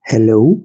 Hello.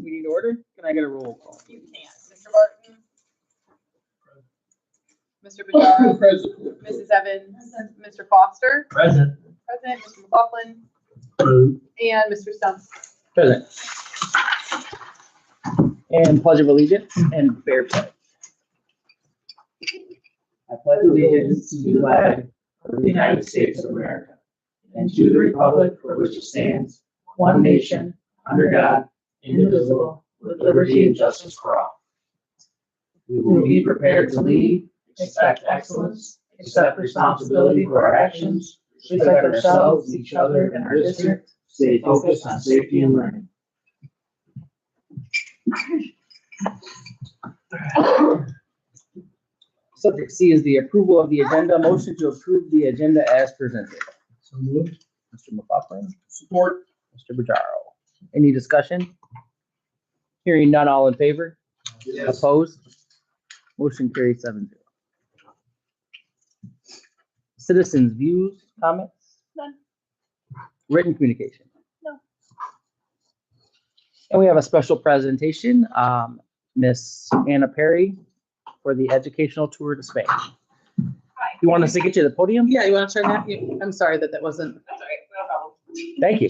meeting to order. Can I get a roll call? You can. Mr. Barton. Mr. Bajaro. Present. Mrs. Evans. Mr. Foster. Present. President. Mr. McLaughlin. And Mr. Stumpf. Present. And pledge of allegiance and fair pledge. I pledge allegiance to the flag of the United States of America and to the republic for which it stands, one nation, under God, indivisible, with liberty and justice for all. We will be prepared to lead, expect excellence, accept responsibility for our actions, respect ourselves, each other, and our district, stay focused on safety and learning. Subject C is the approval of the agenda. Motion to approve the agenda as presented. So moved. Mr. McLaughlin, Support. Mr. Bajaro. Any discussion? Hearing none, all in favor? Yes. Opposed? Motion carries 7-0. Citizens' views, comments? None. Written communication? No. And we have a special presentation, Miss Anna Perry for the educational tour to Spain. Hi. You want us to get you to the podium? Yeah, you want to turn that? I'm sorry that wasn't. That's all right. No problem. Thank you.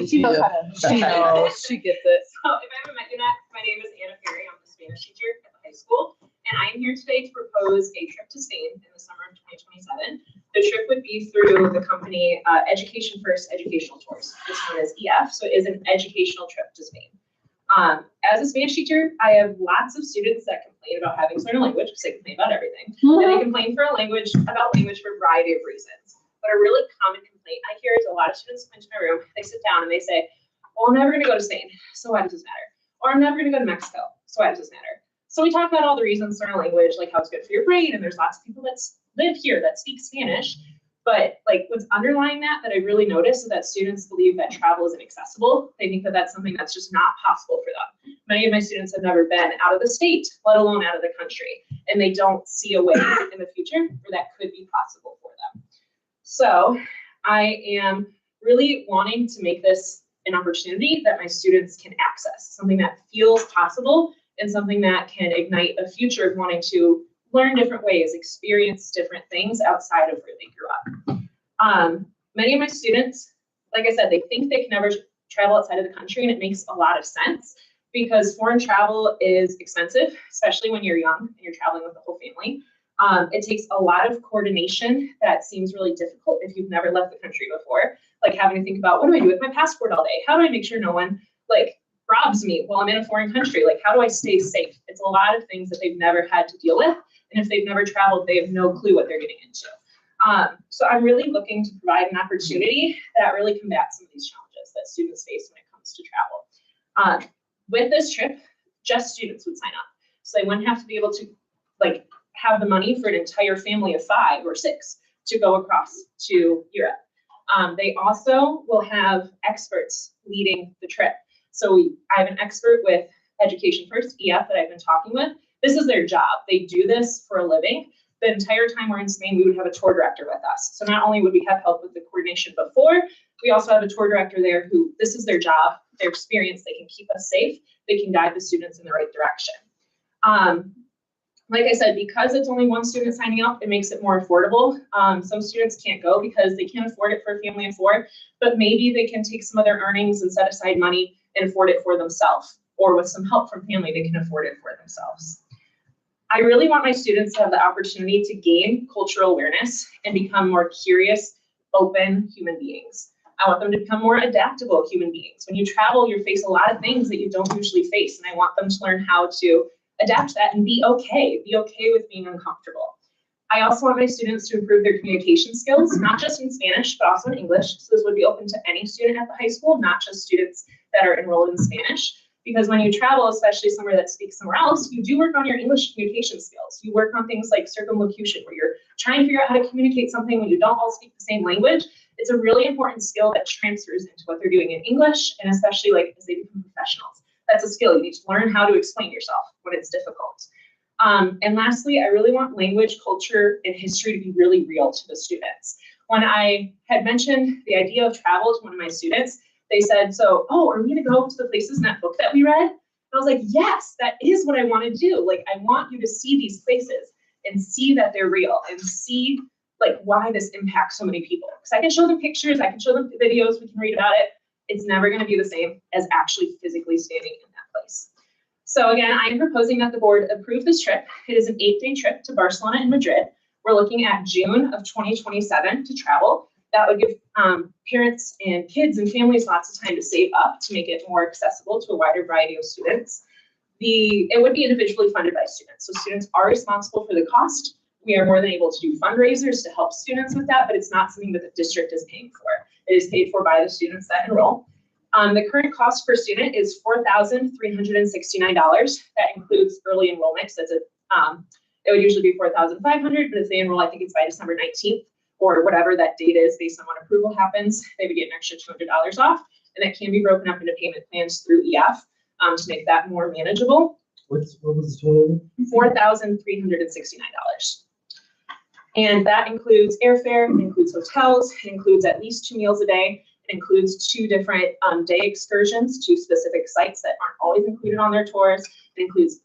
She knows how to. She knows. She gets it. So if I haven't met you yet, my name is Anna Perry. I'm the Spanish teacher at the high school. And I am here today to propose a trip to Spain in the summer of 2027. The trip would be through the company Education First Educational Tours. This one is EF, so it is an educational trip to Spain. As a Spanish teacher, I have lots of students that complain about having to learn a language because they complain about everything. And they complain about language for a variety of reasons. But a really common complaint I hear is a lot of students come into my room, they sit down and they say, well, I'm never going to go to Spain, so why does this matter? Or I'm never going to go to Mexico, so why does this matter? So we talk about all the reasons to learn a language, like how it's good for your brain, and there's lots of people that live here that speak Spanish. But like what's underlying that I really notice is that students believe that travel isn't accessible. They think that that's something that's just not possible for them. Many of my students have never been out of the state, let alone out of the country, and they don't see a way in the future where that could be possible for them. So I am really wanting to make this an opportunity that my students can access, something that feels possible and something that can ignite a future of wanting to learn different ways, experience different things outside of where they grew up. Many of my students, like I said, they think they can never travel outside of the country, and it makes a lot of sense because foreign travel is expensive, especially when you're young and you're traveling with the whole family. It takes a lot of coordination that seems really difficult if you've never left the country before, like having to think about, what do I do with my passport all day? How do I make sure no one robs me while I'm in a foreign country? Like, how do I stay safe? It's a lot of things that they've never had to deal with. And if they've never traveled, they have no clue what they're getting into. So I'm really looking to provide an opportunity that really combats some of these challenges that students face when it comes to travel. With this trip, just students would sign up. So they wouldn't have to be able to have the money for an entire family of 5 or 6 to go across to Europe. They also will have experts leading the trip. So I have an expert with Education First, EF, that I've been talking with. This is their job. They do this for a living. The entire time we're in Spain, we would have a tour director with us. So not only would we have help with the coordination before, we also have a tour director there who, this is their job, their experience. They can keep us safe. They can guide the students in the right direction. Like I said, because it's only one student signing up, it makes it more affordable. Some students can't go because they can't afford it for a family of 4, but maybe they can take some of their earnings and set aside money and afford it for themselves, or with some help from family, they can afford it for themselves. I really want my students to have the opportunity to gain cultural awareness and become more curious, open human beings. I want them to become more adaptable human beings. When you travel, you face a lot of things that you don't usually face, and I want them to learn how to adapt to that and be okay with being uncomfortable. I also want my students to improve their communication skills, not just in Spanish, but also in English. So this would be open to any student at the high school, not just students that are enrolled in Spanish. Because when you travel, especially somewhere that speaks somewhere else, you do work on your English communication skills. You work on things like circumlocution, where you're trying to figure out how to communicate something when you don't all speak the same language. It's a really important skill that transfers into what they're doing in English, and especially as they become professionals. That's a skill. You need to learn how to explain yourself when it's difficult. And lastly, I really want language, culture, and history to be really real to the students. When I had mentioned the idea of travel to one of my students, they said, are we gonna go to the places in that book that we read? And I was like, yes, that is what I want to do. Like, I want you to see these places and see that they're real and see like why this impacts so many people. Because I can show them pictures, I can show them videos, we can read about it. It's never going to be the same as actually physically standing in that place. So again, I am proposing that the board approve this trip. It is an 8-day trip to Barcelona and Madrid. We're looking at June of 2027 to travel. That would give parents and kids and families lots of time to save up to make it more accessible to a wider variety of students. It would be individually funded by students. So students are responsible for the cost. We are more than able to do fundraisers to help students with that, but it's not something that the district is paying for. It is paid for by the students that enroll. The current cost per student is $4,369. That includes early enrollment. So it would usually be $4,500, but if they enroll, I think it's by December 19th or whatever that date is based on when approval happens, they would get an extra $200 off. And that can be broken up into payment plans through EF to make that more manageable. What was the total? $4,369. And that includes airfare, it includes hotels, it includes at least 2 meals a day. It includes 2 different day excursions to specific sites that aren't always included on their tours. It includes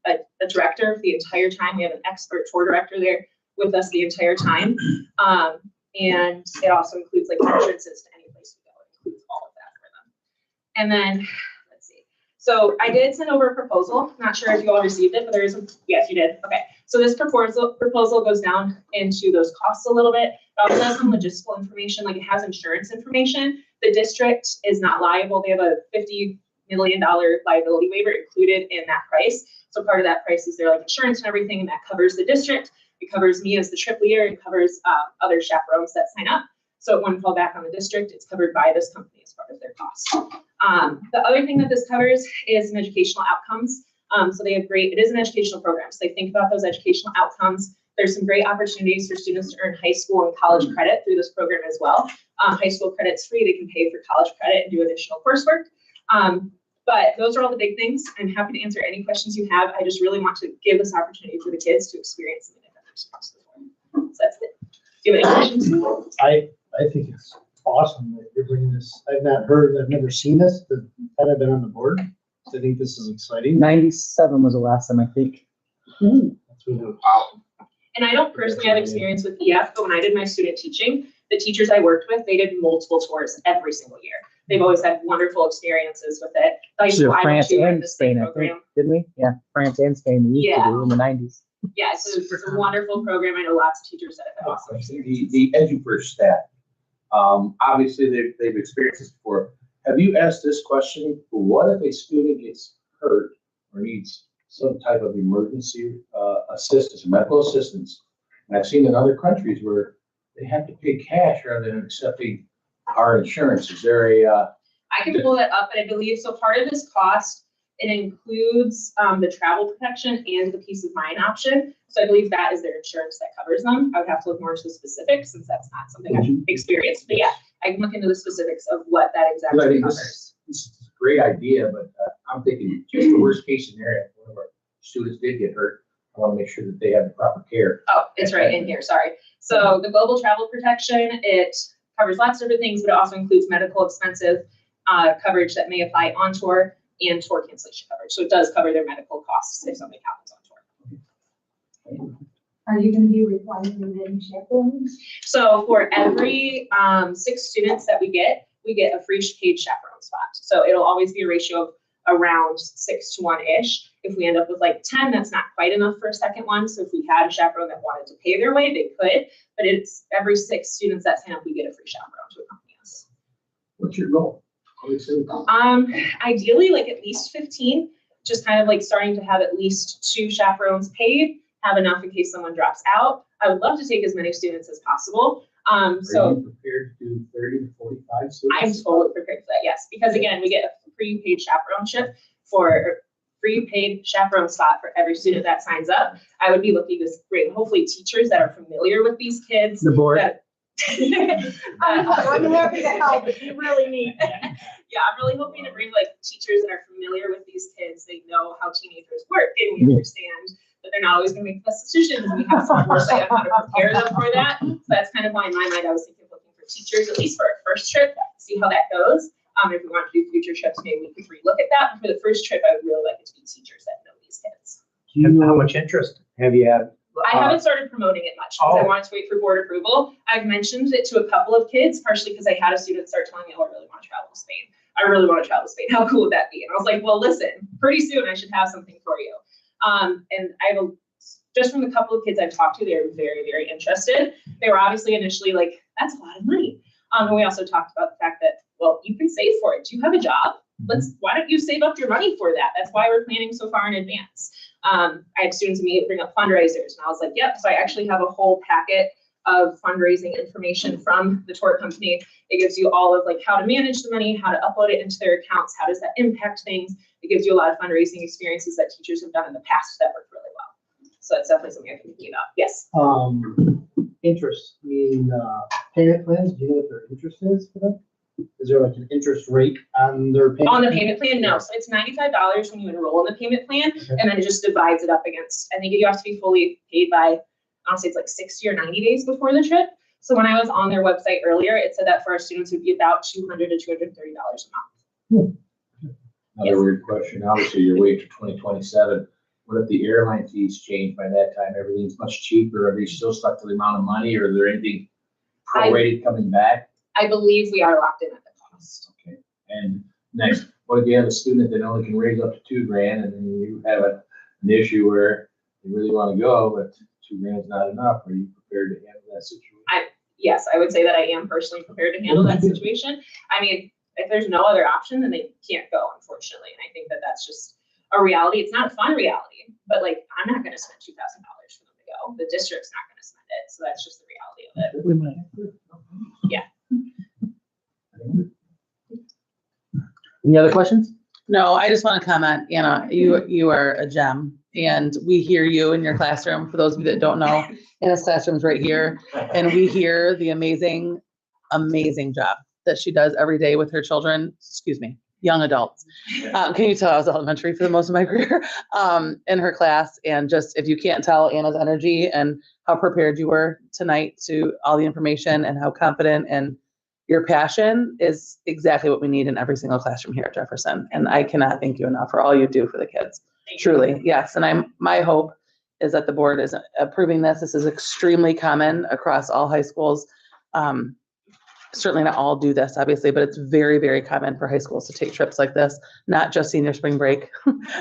a director the entire time. We have an expert tour director there with us the entire time. And it also includes like entrances to any place we go. It includes all of that for them. And then, let's see. So I did send over a proposal. Not sure if you all received it, but there is a, yes, you did. Okay. So this proposal goes down into those costs a little bit. It also has some logistical information, like it has insurance information. The district is not liable. They have a $50 million liability waiver included in that price. So part of that price is their like insurance and everything, and that covers the district. It covers me as the trip leader. It covers other chaperones that sign up. So it wouldn't fall back on the district. It's covered by this company as part of their cost. The other thing that this covers is some educational outcomes. So they have it is an educational program. So they think about those educational outcomes. There's some great opportunities for students to earn high school and college credit through this program as well. High school credit's free. They can pay for college credit and do additional coursework. But those are all the big things. I'm happy to answer any questions you have. I just really want to give this opportunity for the kids to experience something they've never experienced before. So that's it. Do you have any questions? I think it's awesome that you're bringing this. I've never seen this, but I've been on the board. So I think this is exciting. 97 was the last time, I think. That's really awesome. And I don't personally have experience with EF, but when I did my student teaching, the teachers I worked with, they did multiple tours every single year. They've always had wonderful experiences with it. Like, So I went France to and the state Spain, I think, program. didn't we? Yeah, France and Spain we used to do in the 90s. Yeah, so it's a wonderful program. I know lots of teachers that have had awesome experiences. The EduFirst staff, obviously they've experienced this before. Have you asked this question? What if a student gets hurt or needs some type of emergency assistance, medical assistance? And I've seen in other countries where they have to pay cash rather than accepting our insurance. Is there I can pull that up, but I believe, so part of this cost, it includes the travel protection and the peace of mind option. So I believe that is their insurance that covers them. I would have to look more into the specifics since that's not something I've experienced. But yeah, I can look into the specifics of what that I exactly think covers. this is a great idea, but I'm thinking just the worst case scenario, if one of our students did get hurt, I want to make sure that they have the proper care. Oh, it's right in here, sorry. So the global travel protection, it covers lots of different things, but it also includes medical expensive coverage that may apply on tour and tour cancellation coverage. So it does cover their medical costs if something happens on tour. Are you going to be requiring any chaperones? So for every 6 students that we get a free paid chaperone spot. So it'll always be a ratio of around 6 to 1-ish. If we end up with like 10, that's not quite enough for a second one. So if we had a chaperone that wanted to pay their way, they could, but it's every 6 students that sign up, we get a free chaperone to accompany us. What's your goal? Ideally, like at least 15, just kind of like starting to have at least 2 chaperones paid, have enough in case someone drops out. I would love to take as many students as possible. Are you prepared to do 30 to 45 students? I'm totally prepared for that, yes. Because again, we get a free paid chaperoneship free paid chaperone spot for every student that signs up. I would be looking to bring hopefully teachers that are familiar with these kids. The board. I'm happy to help if you really need. Yeah, I'm really hoping to bring like teachers that are familiar with these kids. They know how teenagers work and we understand that they're not always going to make the best decisions. And we have some foresight on how to prepare them for that. So that's kind of why in my mind I was thinking of looking for teachers, at least for our first trip, see how that goes. If we want to do future trips, maybe we could relook at that. But for the first trip, I would really like it to be teachers that know these kids. Do you know how much interest have you had? I haven't started promoting it much because I Oh. wanted to wait for board approval. I've mentioned it to a couple of kids, partially because I had a student start telling me, oh, I really want to travel to Spain. I really want to travel to Spain. How cool would that be? And I was like, well, listen, pretty soon I should have something for you. And I have just from the couple of kids I've talked to, they're very, very interested. They were obviously initially like, that's a lot of money. And we also talked about the fact that, well, you can save for it. Do you have a job? Why don't you save up your money for that? That's why we're planning so far in advance. I had students immediately bring up fundraisers, and I was like, yep. So I actually have a whole packet of fundraising information from the tour company. It gives you all of like how to manage the money, how to upload it into their accounts, how does that impact things. It gives you a lot of fundraising experiences that teachers have done in the past that work really well. So it's definitely something I'm thinking about. Yes. Interest, meaning, payment plans, do you know what their interest is for them? Is there like an interest rate on their payment? On the payment plan, no. So it's $95 when you enroll in the payment plan, and then it just divides it up against, I think you have to be fully paid by, I don't say it's like 60 or 90 days before the trip. So when I was on their website earlier, it said that for our students it would be about $200 to $230 a month. Another weird question, obviously you're waiting to 2027. What if the airline fees change by that time? Everything's much cheaper. Are they still stuck to the amount of money, or is there anything prorated coming back? I believe we are locked in at the cost. Okay. And next, what if you have a student that only can raise up to $2,000, and then you have an issue where you really want to go, but $2,000 is not enough? Are you prepared to handle that situation? Yes, I would say that I am personally prepared to handle that situation. I mean, if there's no other option, then they can't go, unfortunately. And I think that that's just a reality. It's not a fun reality, but like, I'm not going to spend $2,000 for them to go. The district's not going to spend it. So that's just the reality of it. We might. Yeah. Any other questions? No, I just want to comment, Anna, you are a gem, and we hear you in your classroom. For those of you that don't know, Anna's classroom's right here, and we hear the amazing, amazing job that she does every day with her children, young adults. Can you tell I was elementary for the most of my career, in her class? And just, if you can't tell Anna's energy and how prepared you were tonight to all the information and how confident and your passion is exactly what we need in every single classroom here at Jefferson. And I cannot thank you enough for all you do for the kids. Truly, yes. And my hope is that the board is approving this. This is extremely common across all high schools. Certainly not all do this, obviously, but it's very, very common for high schools to take trips like this, not just senior spring break.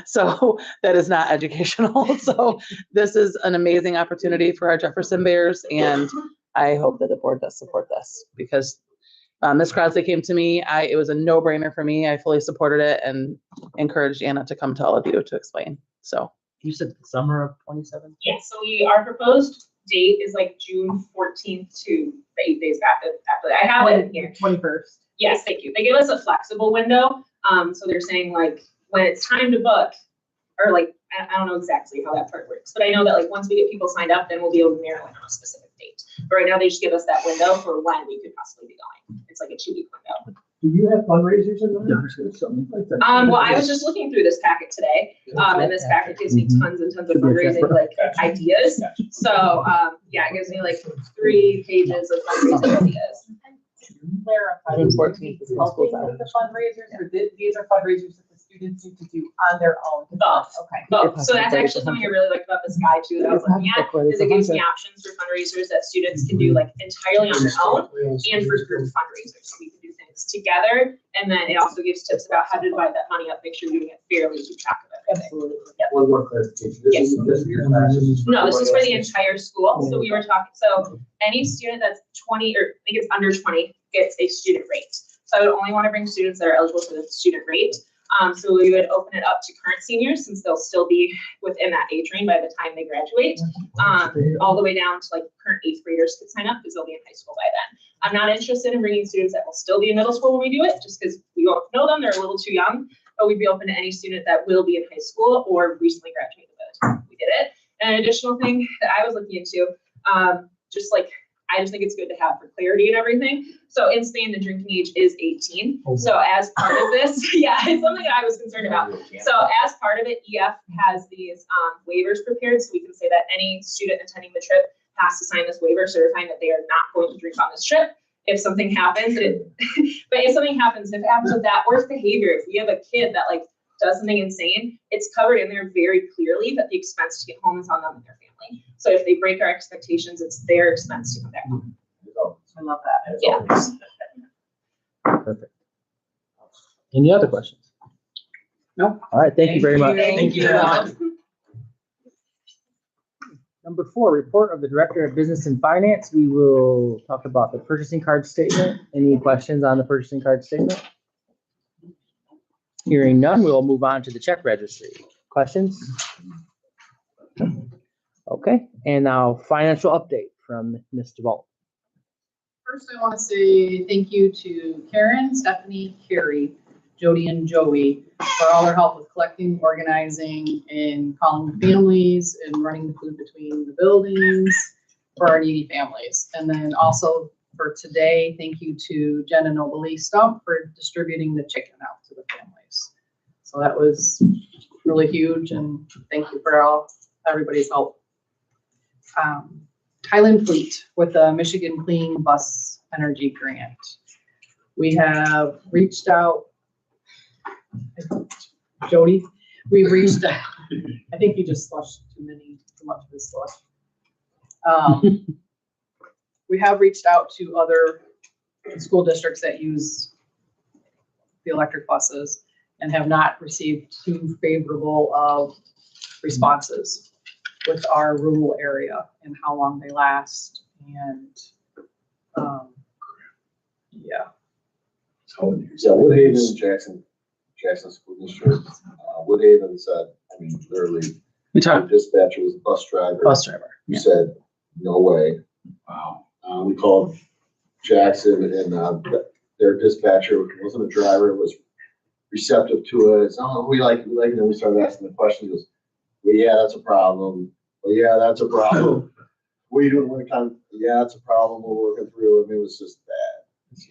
So that is not educational. So this is an amazing opportunity for our Jefferson Bears. And I hope that the board does support this, because Ms. Crossley came to me. It was a no-brainer for me. I fully supported it and encouraged Anna to come to all of you to explain. So You said the summer of 27? Yes, so our proposed date is like June 14th to the 8 days after that. I have it in here. 21st. Yes, thank you. They give us a flexible window. So they're saying like when it's time to book, or like, I don't know exactly how that part works, but I know that like once we get people signed up, then we'll be able to narrow in on a specific date. But right now they just give us that window for when we could possibly be going. It's like a 2-week window. Do you have fundraisers in there? Well, I was just looking through this packet today, and this packet gives me tons and tons of fundraising like ideas. So, yeah, it gives me like 3 pages of fundraising ideas. Clarify, June these 14th is when helping school's out. with the fundraisers, or these are fundraisers that the students need to do on their own? Both. Okay. Both. So that's actually something I really liked about this guide too, that I was looking at, is it gives me options for fundraisers that students can do like entirely on their own and for group fundraisers. So we can do things together. And then it also gives tips about how to divide that money up, make sure you're doing it fairly, keep track of everything. Absolutely. One more clarification. This isn't just for your classes. No, this is for the entire school. So we were talking, so any student that's 20, or I think it's under 20, gets a student rate. So I would only want to bring students that are eligible for the student rate. So we would open it up to current seniors, since they'll still be within that age range by the time they graduate. All the way down to like current 8th graders could sign up because they'll be in high school by then. I'm not interested in bringing students that will still be in middle school when we do it, just because we won't know them, they're a little too young. But we'd be open to any student that will be in high school or recently graduated by the time we did it. And an additional thing that I was looking into, just like, I just think it's good to have for clarity and everything. So in Spain, the drinking age is 18. So as part of this, yeah, it's something that I was concerned about. So as part of it, EF has these waivers prepared, so we can say that any student attending the trip has to sign this waiver certifying that they are not going to drink on this trip. if something happens, but if something happens, if it happens with that worst behavior, if we have a kid that like does something insane, it's covered in there very clearly that the expense to get home is on them and their family. So if they break our expectations, it's their expense to come back home. I love that. Yeah. Perfect. Any other questions? Nope. All right, thank you very much. Thank you. Number 4, report of the Director of Business and Finance. We will talk about the purchasing card statement. Any questions on the purchasing card statement? Hearing none, we'll move on to the check registry. Questions? Okay, and now financial update from Ms. DeVault. First, I want to say thank you to Karen, Stephanie, Carrie, Jody, and Joey for all their help with collecting, organizing, and calling the families and running the food between the buildings for our needy families. And then also for today, thank you to Jen and Nobley Stump for distributing the chicken out to the families. So that was really huge, and thank you for everybody's help. Highland Fleet with the Michigan Clean Bus Energy Grant. We have reached out. Jody, we've reached out. I think you just flushed too much of this slush. We have reached out to other school districts that use the electric buses and have not received too favorable of responses with our rural area and how long they last. And yeah. Yeah, Woodhaven, Jackson School District, Woodhaven said, I mean, literally, We the talked dispatcher was a bus driver. bus driver. Who Yeah. said, no way. Wow. We called Jackson and their dispatcher wasn't a driver, was receptive to it. Oh, we like, and then we started asking the question. He goes, well, yeah, that's a problem. Well, yeah, that's a problem. What are you doing when it comes? Yeah, it's a problem. We're working through it. It was just bad.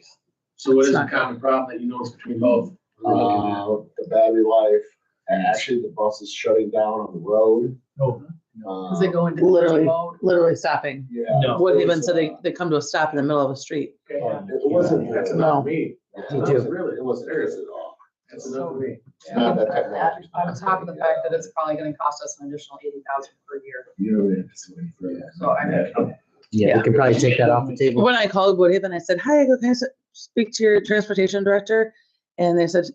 So what is the common problem that you notice between both? The battery life, and actually the bus is shutting down on the road. Oh. Because they go into Literally. mode. Literally stopping. Yeah. No. Woodhaven said they come to a stop in the middle of a street. It wasn't. That's No. enough for me. Me too. Really, it wasn't serious at all. That's enough for me. It's not that technology. On top of the fact that it's probably going to cost us an additional $80,000 per year. You don't have to say anything further. So I mean, Yeah, we can probably take that off the table. When I called Woodhaven, I said, hi, can I speak to your transportation director? And they said,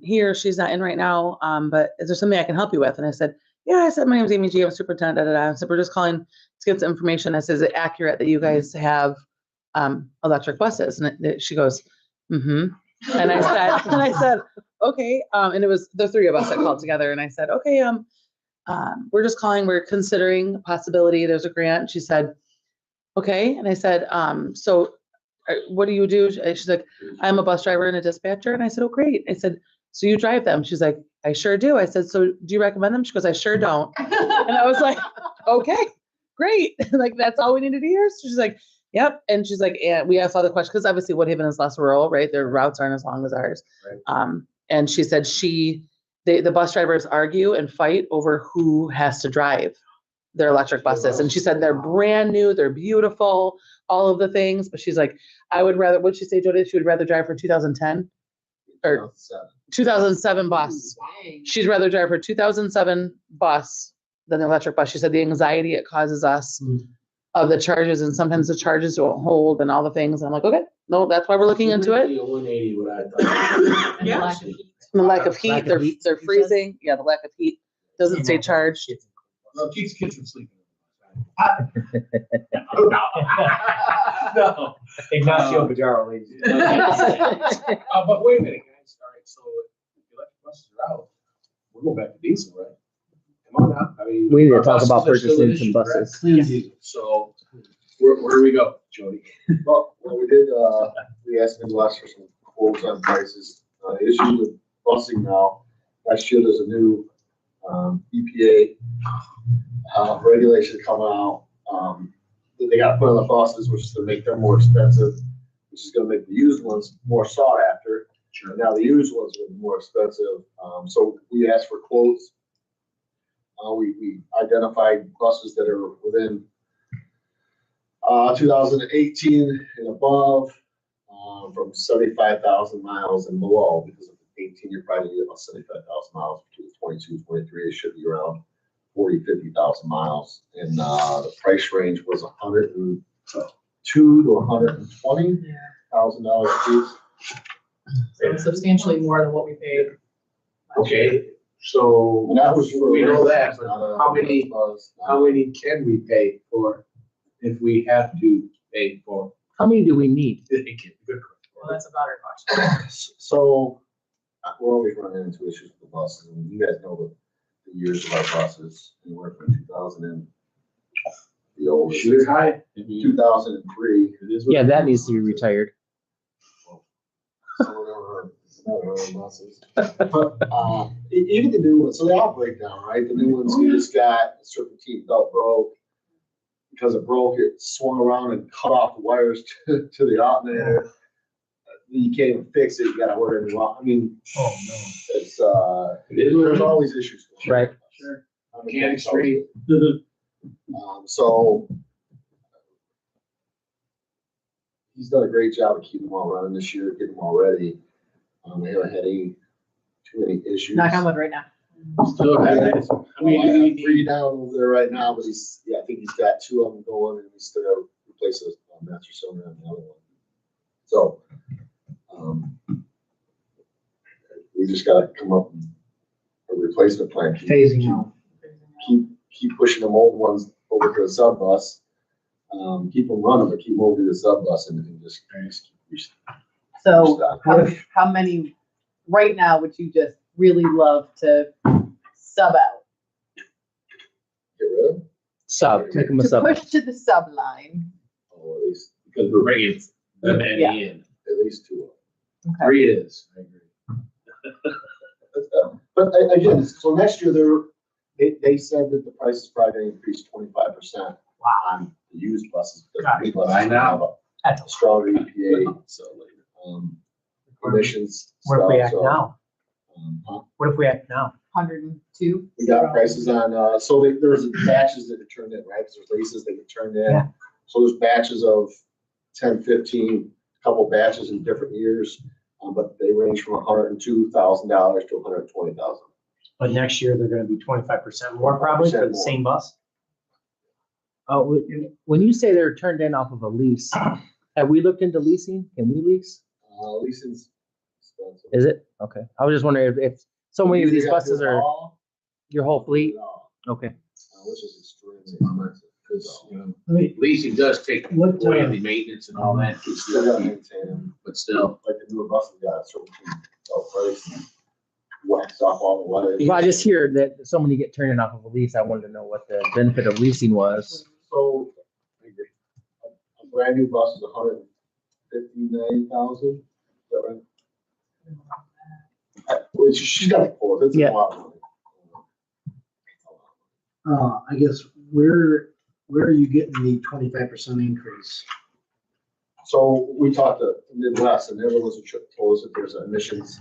he or she's not in right now, but is there something I can help you with? And I said, yeah, I said, my name is Amy G. I'm superintendent. I said, we're just calling to get some information. I said, is it accurate that you guys have electric buses? And she goes, mm-hmm. And I said, okay. And it was the three of us that called together. And I said, okay, we're just calling, we're considering a possibility. There's a grant. She said, okay. And I said, so what do you do? She's like, I'm a bus driver and a dispatcher. And I said, oh, great. I said, so you drive them? She's like, I sure do. I said, so do you recommend them? She goes, I sure don't. And I was like, okay, great. Like, that's all we needed to hear. So she's like, yep. And she's like, yeah, we asked all the questions because obviously Woodhaven is less rural, right? Their routes aren't as long as ours. Right. And she said the bus drivers argue and fight over who has to drive their electric buses. And she said they're brand new, they're beautiful, all of the things. But she's like, I would rather, what'd she say, Jody? She would rather drive for 2010 or 2007 bus. She'd rather drive her 2007 bus than the electric bus. She said the anxiety it causes us of the charges, and sometimes the charges don't hold and all the things. And I'm like, okay, no, that's why we're looking into it. 180, what I thought. Yeah. The lack of heat, Lack of they're heat, they're you said? freezing. Yeah, the lack of heat doesn't stay charged. No, keeps kids from sleeping. No. Ignacio Pajaro, ladies. But wait a minute, guys. All right, so if the electric buses are out, we're going back to diesel, right? Come on now. I mean, We need to our talk about buses are still an purchasing some issue, right? buses. Clean diesel. So where do we go, Jody? Well, we did, we asked Midwest for some quotes on prices. Issue with busing now. Next year, there's a new EPA regulation coming out. That they got to put on the buses, which is going to make them more expensive, which is going to make the used ones more sought after. Sure. Now the used ones are more expensive. So we asked for quotes. We identified buses that are within 2018 and above. from 75,000 miles and below, because of 18, you're probably gonna get about 75,000 miles. Between 22, 23, it should be around 40, 50,000 miles. And, the price range was $102 to $120,000 a piece. So substantially more than what we paid. Okay, so And that was for. we know that, but not a- how many can we pay for if we have to pay for? How many do we need? Well, that's about our question. So, we're always running into issues with the buses, and you guys know the years of our buses, anywhere from 2000 and the old. Shoot it high. 2003. It is what Yeah, it that is. needs to be retired. Some of them are buses. But, even the new ones, so they all break down, right? The new ones, you just got a serpentine belt broke. Because it broke, it swung around and cut off the wires to the alternator. You can't even fix it, you gotta order a new one. I mean, it's, It is what it there's is. always issues. Right. Sure. Mechanic Street. So he's done a great job of keeping them all running this year, getting them all ready. We haven't had too many issues. Knock on wood right now. Still have it. I mean, We have 3 down over there right now, but I think he's got 2 of them going, and he's still got to replace those master cylinder on the other one. So, we just gotta come up with a replacement plan. Phasing out. Keep pushing them old ones over to the sub bus. Keep them running, but keep them over to the sub bus and just keep. So Restock. how many, right now, would you just really love to sub out? Get rid of them? Sub, make them a To sub. push to the sub line. Or at least, Because we're bringing the many Yeah. in. at least 2 of them. Okay. 3 it is. I agree. But again, so next year they said that the price is probably gonna increase 25%. On the used buses. Because the new buses I know. have a stronger EPA, so, emissions. What if we stuff, act so, now? What if we act now? 102. We got prices on, so there's batches that are turned in, right? There's leases that get turned in. Yeah. So there's batches of 10, 15, couple batches in different years, but they range from $102,000 to $120,000. But next year, they're gonna be 25% more probably for the same bus? When you say they're turned in off of a lease, have we looked into leasing? Can we lease? Leasing's expensive. Is it? Okay. I was just wondering if so many of these buses are your whole fleet. Okay. Which is extremely expensive. Because, leasing does take away the maintenance and all that. You still gotta maintain them, But still, like the newer buses got a certain price and wax off all the wires. Well, I just hear that so many get turned in off of a lease. I wanted to know what the benefit of leasing was. So, a brand new bus is $159,000, is that right? Well, she's got a quote, it's a Yeah. lot of money. I guess, where are you getting the 25% increase? So we talked to Midwest and everyone's told us that there's an emissions,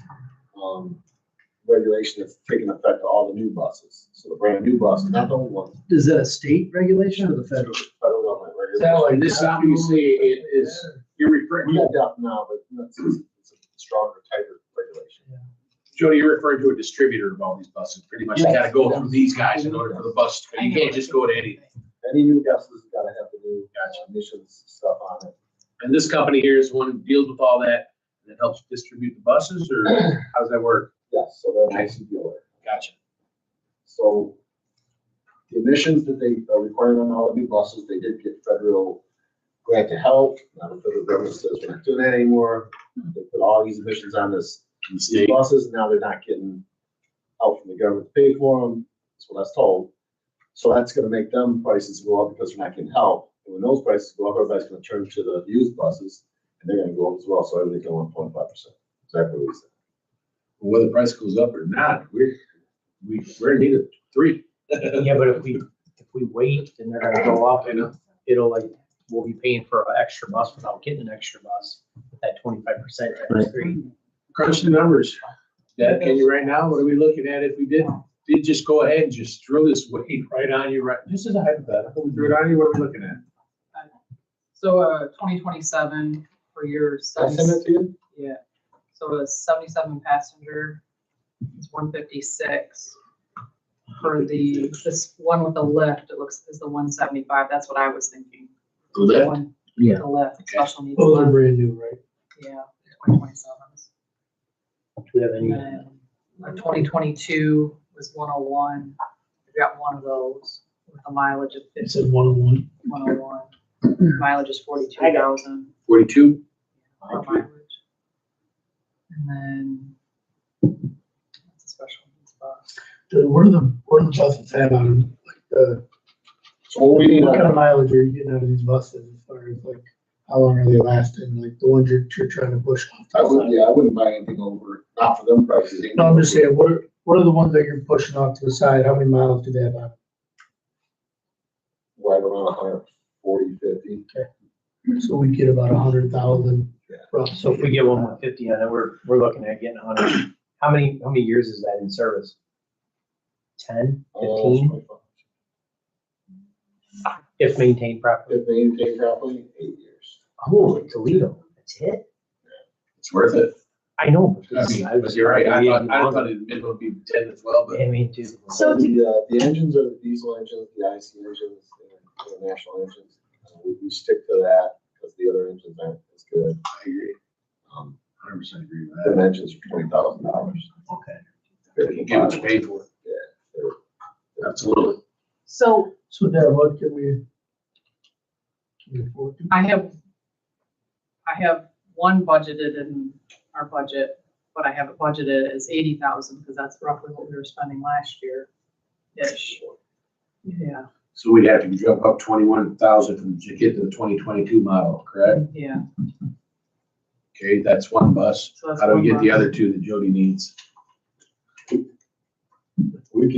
regulation that's taking effect to all the new buses. So the brand new buses, not the old ones, Is that a state regulation or the federal? federal government so regulation. and this obviously it is, you're referring, We got DEF now, but it's a stronger, tighter regulation. Jody, you're referring to a distributor of all these buses. Pretty much you gotta go through these guys in order for the bus, you can't just go to anything. Any new buses gotta have the new emissions stuff on it. And this company here is one who deals with all that and it helps distribute the buses, or how does that work? Yes, so they're nice and dealer. Gotcha. So the emissions that they are requiring on all the new buses, they did get federal grant to help. Now the federal government says we're not doing that anymore. They put all these emissions on these buses, and now they're not getting help from the government to pay for them. That's what I was told. So that's gonna make them prices go up because they're not getting help. And when those prices go up, everybody's gonna turn to the used buses, and they're gonna go up as well, so everything's going up 25%. Exactly what he said. Whether the price goes up or not, we're in need of 3. Yeah, but if we wait, then they're gonna go up and it'll we'll be paying for an extra bus without getting an extra bus with that 25% times 3. Crunch the numbers. Deb, can you right now, what are we looking at if we did just go ahead and just throw this weight right on you, right? This is a hypothetical. We threw it on you, what are we looking at? So, 2027 for your I'll send it to you. yeah. So a 77 passenger is 156. For this one with the lift, it looks is the 175. That's what I was thinking. The lift? One- Yeah. The lift, special needs Those are lift, brand new, right? yeah, 2027s. Do we have And any? then our 2022 was 101. We got one of those with a mileage of It said 101. 101. Mileage is 42,000 42? for mileage. And then that's a special needs bus. What are the buses have on them? Like, So what we need, what kind of mileage are you getting out of these buses as far as like, how long are they lasting? Like the ones you're trying to push off? to I the would, side? yeah, I wouldn't buy anything over, not for them prices. No, I'm just saying, what are the ones that you're pushing off to the side? How many miles do they have on? Right around 140, 50. So we get about 100,000 roughly. So if we get 150 on it, we're looking at getting 100. How many years is that in service? 10, 15, if maintained properly? If they maintain properly, 8 years. Oh, Toledo, that's it? It's worth it. I know. I mean, but you're right. I thought it would be 10 as well, but I mean, too. So the engines are the diesel engines, the IC engines, and the national engines. We stick to that because the other engines aren't as good. I agree. 100% agree with The that. engines are $20,000. Okay. You can get what you pay for. Absolutely. So So Dad, what can we afford to? I have one budgeted in our budget, but I have it budgeted as 80,000 because that's roughly what we were spending last year-ish. Yeah, So we'd have to jump up 21,000 to get to the 2022 model, correct? yeah. Okay, that's one bus. So that's How do we one get the bus. other two that Jody needs? We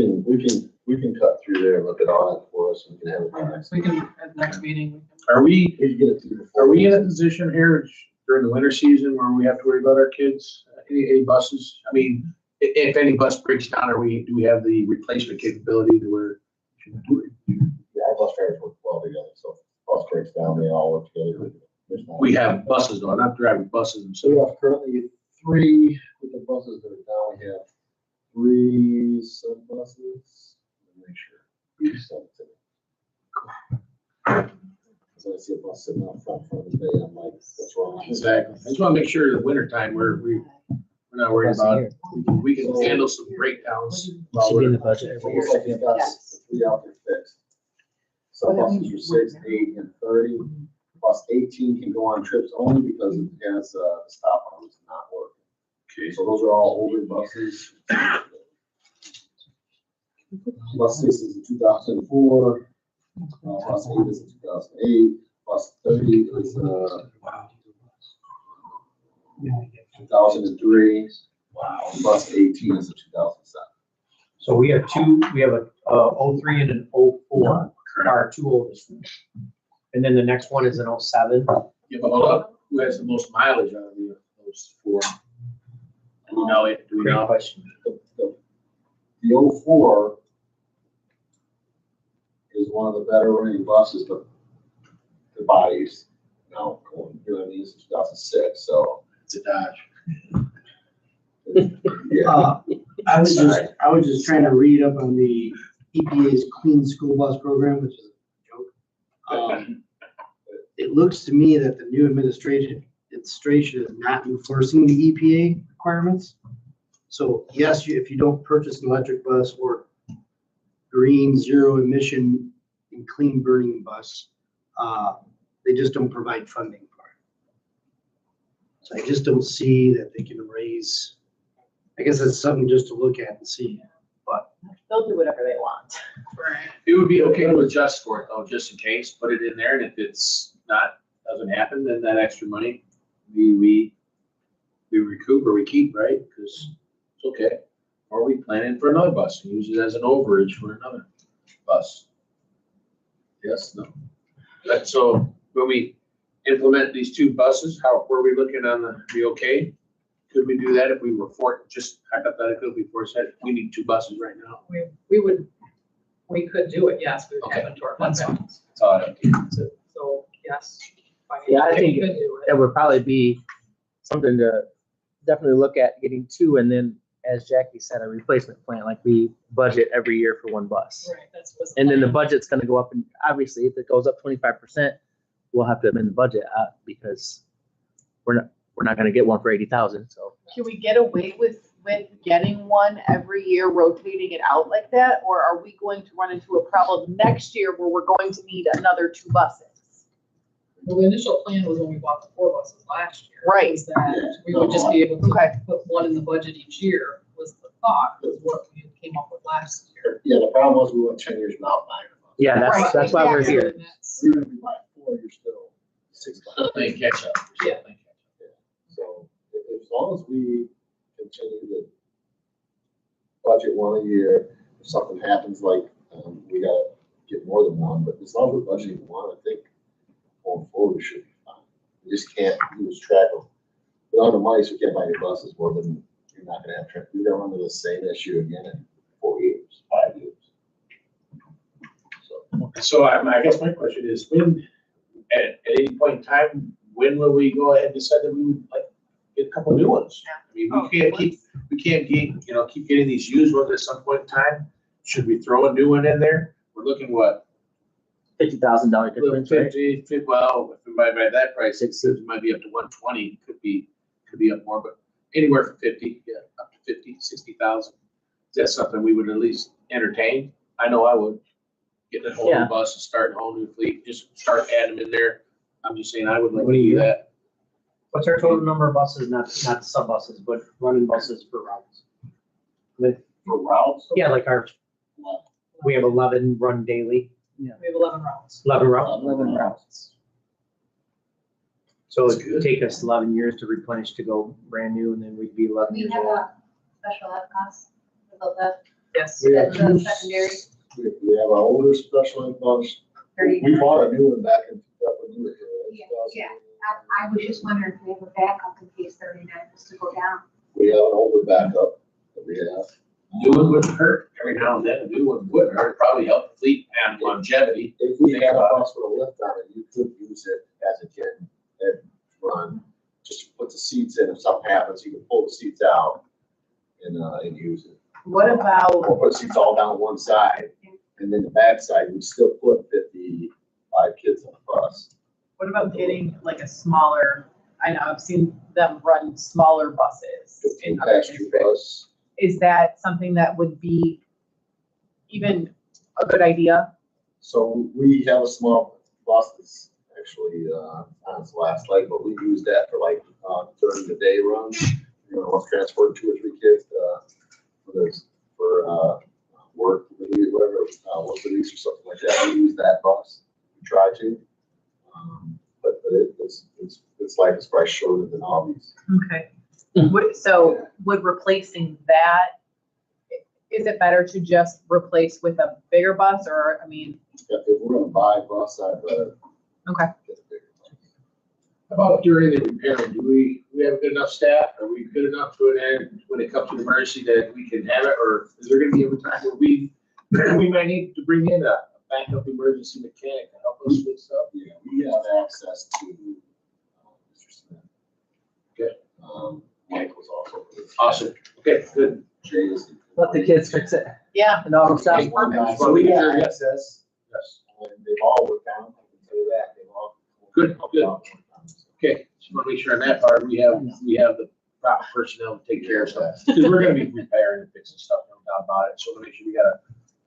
can cut through there and look at all that for us. We can have it by next. We can, at the next meeting, Are we, We can get it to you before. are we in a position here during the winter season where we have to worry about our kids? Any buses? I mean, if any bus breaks down, do we have the replacement capability to where? Yeah, our bus drivers work well together, so if bus breaks down, they all work together. There's not- We have buses though, not driving buses So we themselves. have currently 3 with the buses that are down. We have 3 sub buses. Let me make sure. 3 sub. So I see a bus sitting out front of the bay. I'm like, what's wrong? Exactly. I just want to make sure the winter time we're not worried about it. We can handle some breakdowns. while Should be in we're- the budget. It looks like you've got the 3 out there fixed. Some buses are 6, 8, and 30. Bus 18 can go on trips only because it has the stop arm is not working. Okay. So those are all older buses. Bus 6 is a 2004. Bus 8 is a 2008. Bus 30 is a 2003. Wow. Bus 18 is a 2007. So we have a 03 and an 04 are our two oldest. And then the next one is an 07. Yeah, but hold up, who has the most mileage out of those 4? Do we know it? Do we Great know? question. The 04 is one of the better running buses, but the body's now going, you know what I mean, it's 2006, so. It's a Dodge. Yeah. I was just trying to read up on the EPA's Clean School Bus Program, which is a joke. It looks to me that the new administration is not enforcing the EPA requirements. So yes, if you don't purchase an electric bus or green, zero emission and clean burning bus, they just don't provide funding for it. So I just don't see that they can raise, I guess that's something just to look at and see, but. They'll do whatever they want. Right. It would be okay to adjust for it though, just in case, put it in there, and if it's not, doesn't happen, then that extra money, we recoup or we keep, right? Because it's okay. Or we plan in for another bus and use it as an overage for another bus. Yes, no. So when we implement these 2 buses, how were we looking on the okay? Could we do that if we were just hypothetically before said, we need 2 buses right now? We could do it, yes, we would have it to our fund balance. Thought of. So, yes, Yeah, I think You could do it. that would probably be something to definitely look at getting two, and then, as Jackie said, a replacement plan, like we budget every year for one bus. Right, that's what's. And then the budget's gonna go up, and obviously, if it goes up 25%, we'll have to amend the budget, because we're not gonna get one for 80,000, so. Can we get away with getting one every year, rotating it out like that? Or are we going to run into a problem next year where we're going to need another 2 buses? Well, the initial plan was when we bought the 4 buses last year. Right. Was that we would just be able Okay. to put one in the budget each year was the thought, was what we came up with last year. Yeah, the problem was we went 10 years without buying a bus. Yeah, Right, that's why we're exactly. here. And that's- Even if you buy 4, you're still 6 bucks. Playing catch up. Yeah. So as long as we continue to budget one a year, if something happens, like, we gotta get more than one, but as long as we're budgeting one, I think going forward, we should be fine. We just can't lose track of, without the money, so we can't buy any buses, well, then you're not gonna have, you're gonna run into the same issue again in 4 years, 5 years. So I guess my question is, when, at any point in time, when will we go ahead and decide that we would like get a couple new ones? I mean, we can't keep getting these used ones at some point in time. Should we throw a new one in there? We're looking what? $50,000 difference, right? 50, well, if we buy that price, it might be up to 120, could be up more, but anywhere from 50, yeah, up to 50, 60,000. Is that something we would at least entertain? I know I would. Get a whole Yeah. new bus and start a whole new fleet, just start adding them in there. I'm just saying I would like What to do do you- that. What's our total number of buses, not sub buses, but running buses per routes? For routes? Yeah, like we have 11 run daily, We have 11 routes. 11 routes. 11 routes. So That's it'd good. take us 11 years to replenish to go brand new, and then we'd be 11 We years have old. a special ed class about that, Yes. We that's have the two, secondary, we have our older special ed bus. 30. We bought a new one back in, when you were here. Yeah. I was just wondering if we have a backup in case 39 was to go down. We have an older backup that we have. New one wouldn't hurt. Every now and then, a new one wouldn't hurt. Probably help the fleet and longevity. If we had a bus with a lift on it, you could use it as a kid and run, just put the seats in. If something happens, you can pull the seats out and use it. What about, Or put seats all down one side, and then the back side, we still put 55 kids on the bus. what about getting like a smaller, I know, I've seen them run smaller buses 15 in other passenger districts. bus. Is that something that would be even a good idea? So we have a small bus that's actually, on its last leg, but we use that for like, during the day runs. You know, let's transport 2 or 3 kids, for work, release, whatever, work release or something like that. We use that bus. We try to. But its life is probably shorter than all these. Okay. So would replacing that, is it better to just replace with a bigger bus or, I mean, If we're gonna buy a bus, I'd rather okay. get a bigger bus. How about during the repair? Do we have good enough staff? Are we good enough to it and when it comes to the emergency that we can have it? Or is there gonna be a time where we might need to bring in a backup emergency mechanic to help us with stuff? Yeah, we have access to, Mr. Smith. Good. Mike was also. Awesome. Okay, good. Jay is. Let the kids fix it. Yeah. And all stuff. So we have access. Yes. And they've all worked out, I can tell you that, they've all. Good, good. Okay, just want to make sure on that part, we have the proper personnel to take care of stuff. Because we're gonna be repairing and fixing stuff, no doubt about it. So we'll make sure we got a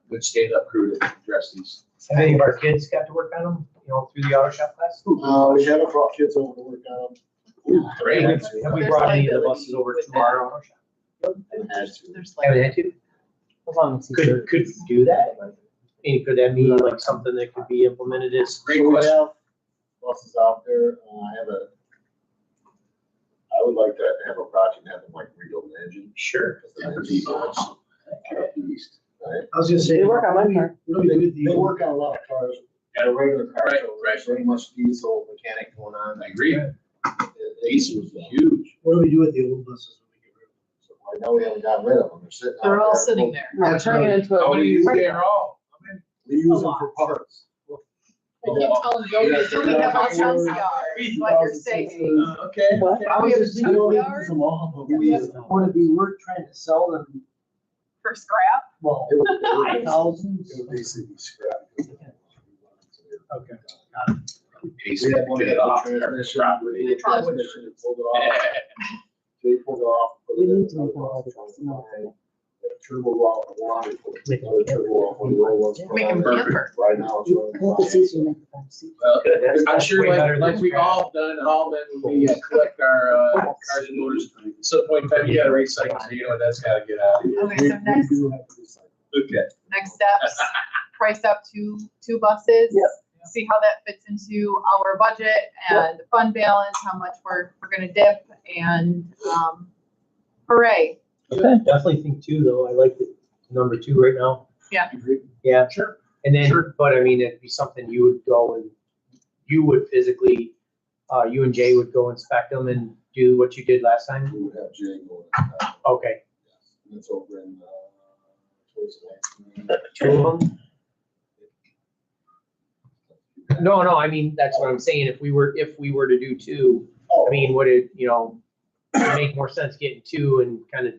good stand-up crew to address these. Have any of our kids got to work on them, through the auto shop class? We haven't brought kids over to work on them. Great. Have we brought any of the buses over to our auto shop? And has to. There's Haven't like, had to? As long as he's Could we do that? Could that be like something that could be implemented as? Great So we question. have buses out there, I would like to have a project and have them like rebuild an engine. Sure. Because the engine goes out east, right? I was gonna say. They work on my car. They work on a lot of cars, at a regular car, Right, so right. there's very much diesel mechanic going on. I agree. Diesel was huge. What do we do with the old buses when we get rid of them? So I know we haven't got rid of them, they're sitting out there. They're all sitting there. No, turn it into How many a. use they are all? We use them for parts. keep telling Jody it's We only have a house. junkyard, is what you're saying. Okay. What? I was just thinking, we Junkyard want to be, we're trying to sell them, For scrap? well, thousands. It would basically be scrap. Okay. We had one that off transmission, They probably would. transmission, it pulled it off. They pulled it off. put it We in, need to make another all off, the best, no. Turbo off, one, put another turbo off, one roll was. Make them camper. Right now, it's running. Well, the seats will make the front seat. Well, I'm sure Way better like than we've scrap. all done, all been, when we collect our, cars and motors, at some point in time, you gotta recycle, so you know that's gotta get out. Okay, so next, Okay. next steps, price up two buses. Yep. See how that fits into our budget and fund balance, how much we're gonna dip, and, hooray. Definitely think two, though. I like the number 2 right now. Yeah. Yeah. Sure. And then, but I mean, it'd be something you would go and, you would physically, you and Jay would go inspect them and do what you did last time? We would have Jay going. Okay. It's over in, towards the. 2 of them? No, I mean, that's what I'm saying. If we were to do 2, I mean, would it, make more sense getting 2 and kind of,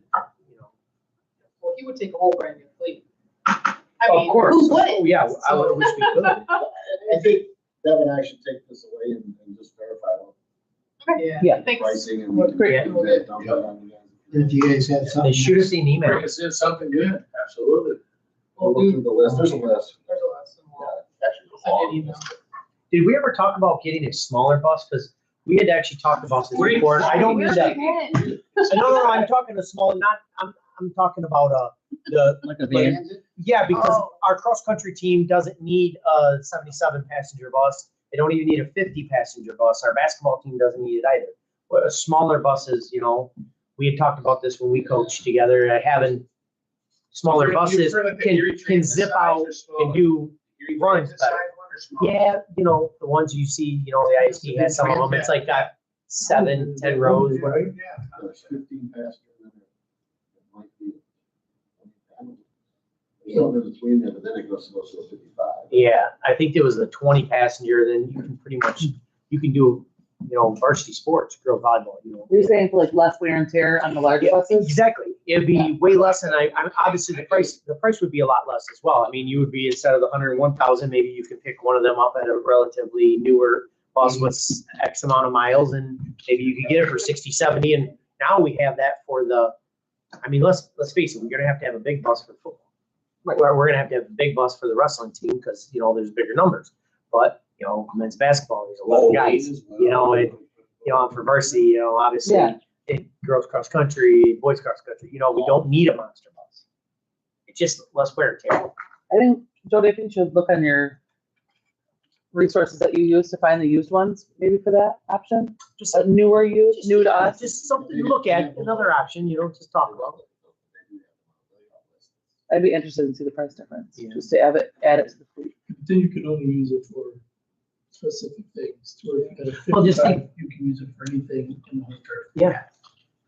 Well, he would take a whole brand new fleet. I of mean, course. who wouldn't? Oh, yeah, I would wish we could. I think Devin and I should take this away and just verify Yeah. Yeah. Thanks. pricing and. Well, great. and then dump it on you guys. If you guys have They something. shoot us an email. Bring us in something good, absolutely. We'll look through the list, there's a list. There's a lesson. Yeah, I did email. Did we ever talk about getting a smaller bus? Because we had actually talked about this before. I don't mean that. No, I'm talking a small, I'm talking about, Like a van? yeah, because Oh. our cross-country team doesn't need a 77 passenger bus. They don't even need a 50 passenger bus. Our basketball team doesn't need it either. But smaller buses, we had talked about this when we coached together, having smaller buses can zip out and do runs better. Yeah, the ones you see, the ISD has some of them, it's like got 7, 10 rows. There's 15 passengers in there. It might be- There's something in between there, but then it goes to 55. Yeah, I think there was a 20 passenger, then you can pretty much, you can do, varsity sports, girls volleyball, You're saying for like less wear and tear on the larger buses? Exactly. It'd be way less than I'm obviously the price would be a lot less as well. I mean, you would be instead of the 101,000, maybe you could pick one of them up at a relatively newer bus with X amount of miles and maybe you could get it for 60, 70. And now we have that for let's face it, we're going to have a big bus for football. We're going to have a big bus for the wrestling team because, there's bigger numbers. But, men's basketball, there's 11 guys, for varsity, obviously. Yeah. Girls cross country, boys cross country, we don't need a monster bus. It's just less wear and tear. I think, Jody, I think you should look on your resources that you use to find the used ones, maybe for that option. Just A newer used, new to us. Just something to look at, another option, just talk about. I'd be interested in see the price difference, Yeah. just to add it to the fleet. Then you can only use it for specific things. To where at a Well, just 55, you can use it for anything in the winter. Yeah.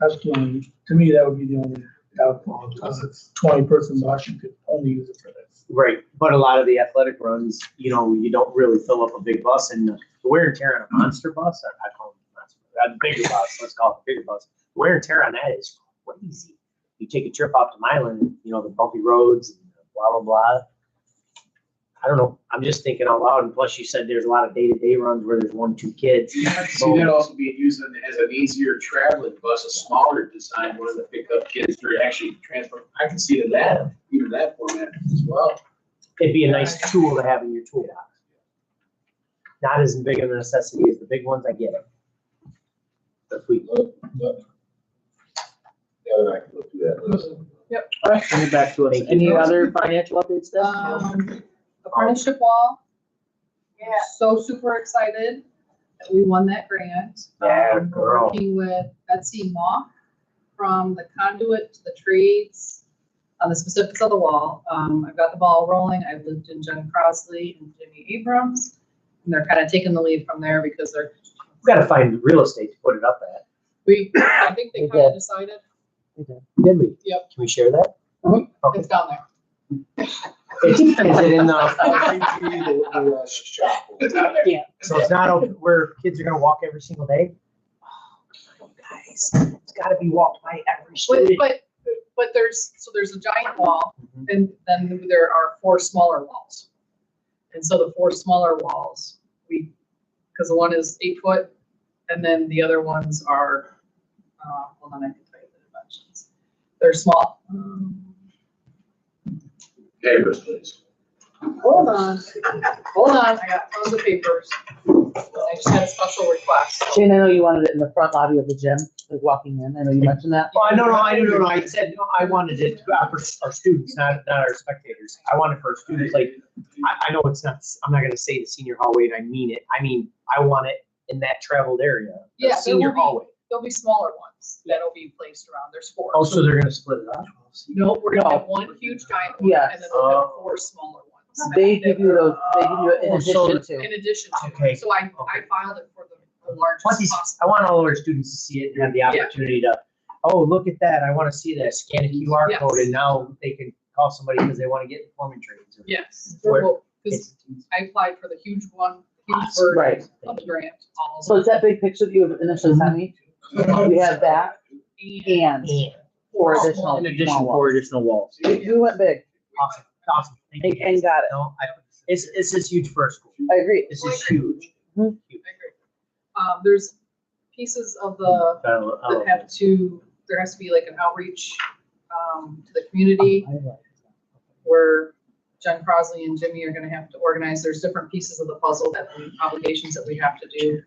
That's the only, to me, that would be the only downfall, because it's 20-person bus, you could only use it for this. Right, but a lot of the athletic runs, you don't really fill up a big bus and the wear and tear on a monster bus, I call it monster, a bigger bus, let's call it a bigger bus. The wear and tear on that is crazy. You take a trip out to Milan, the bumpy roads, and blah, blah, blah. I don't know, I'm just thinking out loud, and plus you said there's a lot of day-to-day runs where there's 1, 2 kids. See that also being used as an easier traveling bus, a smaller design, one to pick up kids or actually transport. I can see that, even that format as well. It'd be a nice tool to have in your toolbox. Not as big of a necessity as the big ones, I get it. But we, Yeah, and I can look through that list. All right, bring it back to us. Thank you. Any other financial updates, Steph? Apprenticeship wall. Yeah. So super excited that we won that grant. Yeah, We're girl. working with Betsy Mock from the conduit to the trades on the specifics of the wall. I've got the ball rolling. I've lived in Jen Crossley and Jimmy Abrams. And they're kind of taking the lead from there because they're, we gotta find real estate to put it up at. I think they We kind of did. decided Did we? Yep. Can we share that? Okay. it's down there. Is it in the, Shop. Yeah. so it's not open where kids are gonna walk every single day? Oh, guys, it's gotta be walked by every But, student. but there's a giant wall, and then there are 4 smaller walls. And so the 4 smaller walls, because the one is 8 foot, and then the other ones are, hold on, I can tell you the dimensions. They're small. Papers, please. Hold on, I got tons of papers. I just had a special request. Shane, I know you wanted it in the front lobby of the gym, like walking in. I know you mentioned that. Well, no, I said, no, I wanted it for our students, not our spectators. I want it for our students, like, I know it's not, I'm not gonna say the senior hallway, and I mean it. I mean, I want it in that traveled area, the Yeah, there senior will be- hallway. There'll be smaller ones that'll be placed around. There's 4. Oh, so they're gonna split it up? No, we're gonna No. have one huge giant one, Yes. and then we'll have 4 smaller ones. They give you those, they give you it in Oh, so addition to. In addition to, Okay. so I filed it for the largest Want these- possible. I want all our students to see it and have the opportunity to, oh, look at that, I wanna see that, scan a QR Yes. code, and now they can call somebody because they wanna get performance trainings. Yes, Where- because I applied for the huge one, huge Awesome. Right. version of the grant. all So it's that big picture that you initially sent me. We have that and And, 4 additional. In addition, small 4 walls. additional walls. We went big awesome, thank you. and got it. No, this is huge for our school. I agree. This is huge. I agree. There's pieces of the, that have to, there has to be like an outreach, to the community where Jen Crosley and Jimmy are gonna have to organize. There's different pieces of the puzzle obligations that we have to do.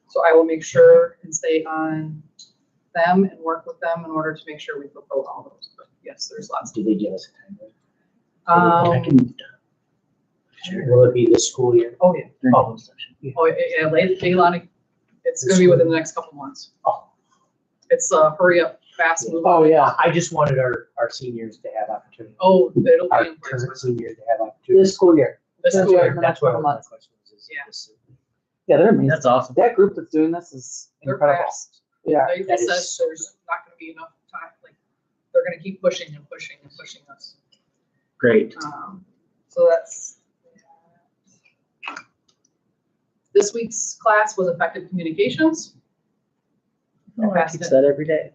So I will make sure and stay on them and work with them in order to make sure we fulfill all those. But yes, there's lots. Do they give us a time? Um, Will it be this school year? oh yeah, Oh, yeah, Leilani, it's gonna be within the next couple months. Oh. It's a hurry up, fast move. Oh, yeah. I just wanted our seniors to have opportunity. Oh, it'll Our be in current place. seniors to have opportunity. This school year. This This school year. year. the That's next what couple my months. question was. Yeah. Yeah, they're amazing. That's awesome. That group that's doing this is They're incredible. fast. Yeah. They That said is- there's not gonna be enough time, like, they're gonna keep pushing and pushing and pushing us. Great. So that's. This week's class was effective communications. Oh, I teach that every day.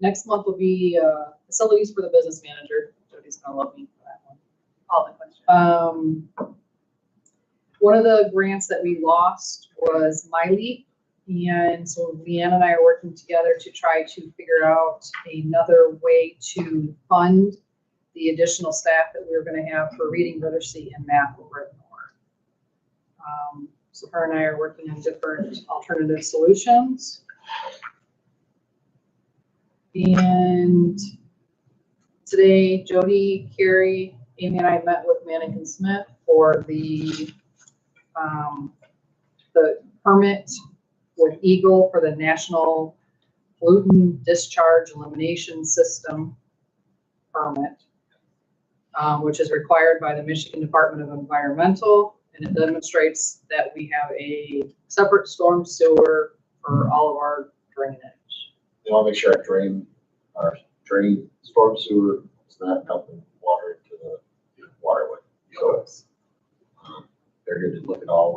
Next month will be, facilities for the business manager. Jody's gonna love me for that one. All the questions. One of the grants that we lost was MyLeap. And so Leanne and I are working together to try to figure out another way to fund the additional staff that we're gonna have for reading literacy and math over at North. So her and I are working on different alternative solutions. And today, Jody, Carrie, Amy and I met with Manning Smith for the permit with Eagle for the National Pollutant Discharge Elimination System permit, which is required by the Michigan Department of Environmental, and it demonstrates that we have a separate storm sewer for all of our drainage. You want to make sure our drain storm sewer is not dumping water into the waterway. So they're going to look at all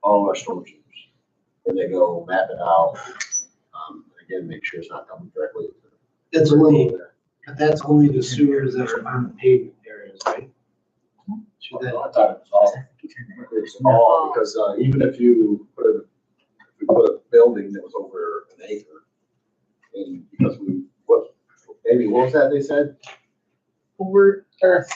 our storm sewers. When they go map it out, again, make sure it's not coming directly. That's only the sewers that are on the pavement areas, right? Should that, I thought it's all, because even if we put a building that was over an acre, and because what was that they said? Over, Earth,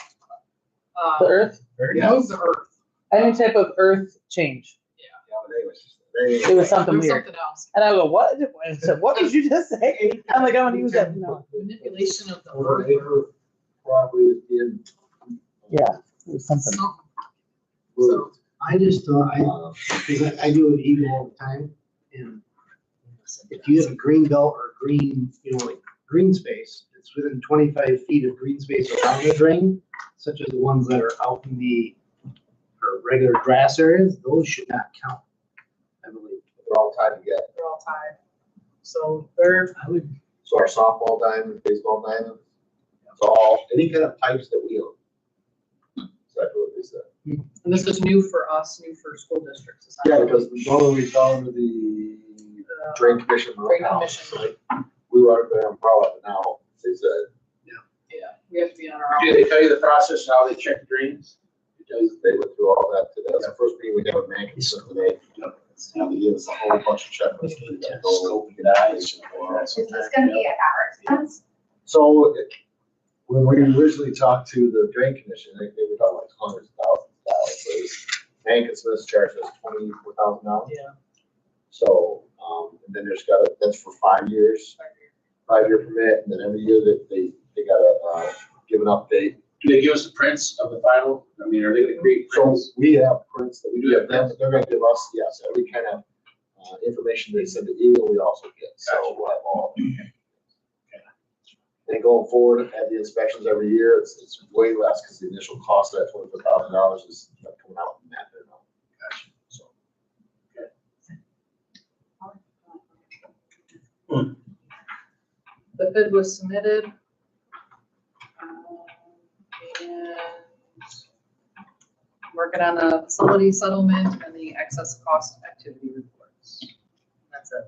the earth, move the earth. any type of earth change. Yeah, but anyways, It was something There was weird. something else. And I go, what? I said, what did you just say? I'm like, I'm gonna use that. No. Manipulation of the over earth. an acre property in. Yeah, it was something. So, I just thought, because I do it Eagle all the time, and if you have a green belt or green, like green space, it's within 25 feet of green space around the drain, such as the ones that are out in the regular grass areas, those should not count, I believe. They're all tied together. they're all tied. So they're, I would, So our softball diamond, baseball diamond, It's all, any kind of pipes that we own. Exactly what they said. And this is new for us, new for school districts. It's Yeah, not- because normally we fell under the drain commission. Drain now, commission. right? We were under their umbrella, but now they said, Yeah, we have to be on our Did own. they tell you the process, how they check drains? because they went through all that today. That's the first meeting we had with Mankinson today. And they gave us a whole bunch of checklists. We gotta go over the guys. Is this gonna be at our expense? So when we originally talked to the drain commission, they were talking like hundreds of thousands of dollars. So Mankinson's charged us $24,000. Yeah. So, and then there's that's for 5 years, 5-year permit, and then every year that they gotta, give an update. Do they give us the prints of the final? I mean, are they gonna create So prints? we have prints that we do have them, but they're gonna give us, yes, every kind of, information they send to Eagle, we also get, so we'll have all. And going forward, at the inspections every year, it's way less, because the initial cost of that $24,000 is coming out in that. So. The bid was submitted. And working on a facility settlement and the excess cost activity reports. That's it.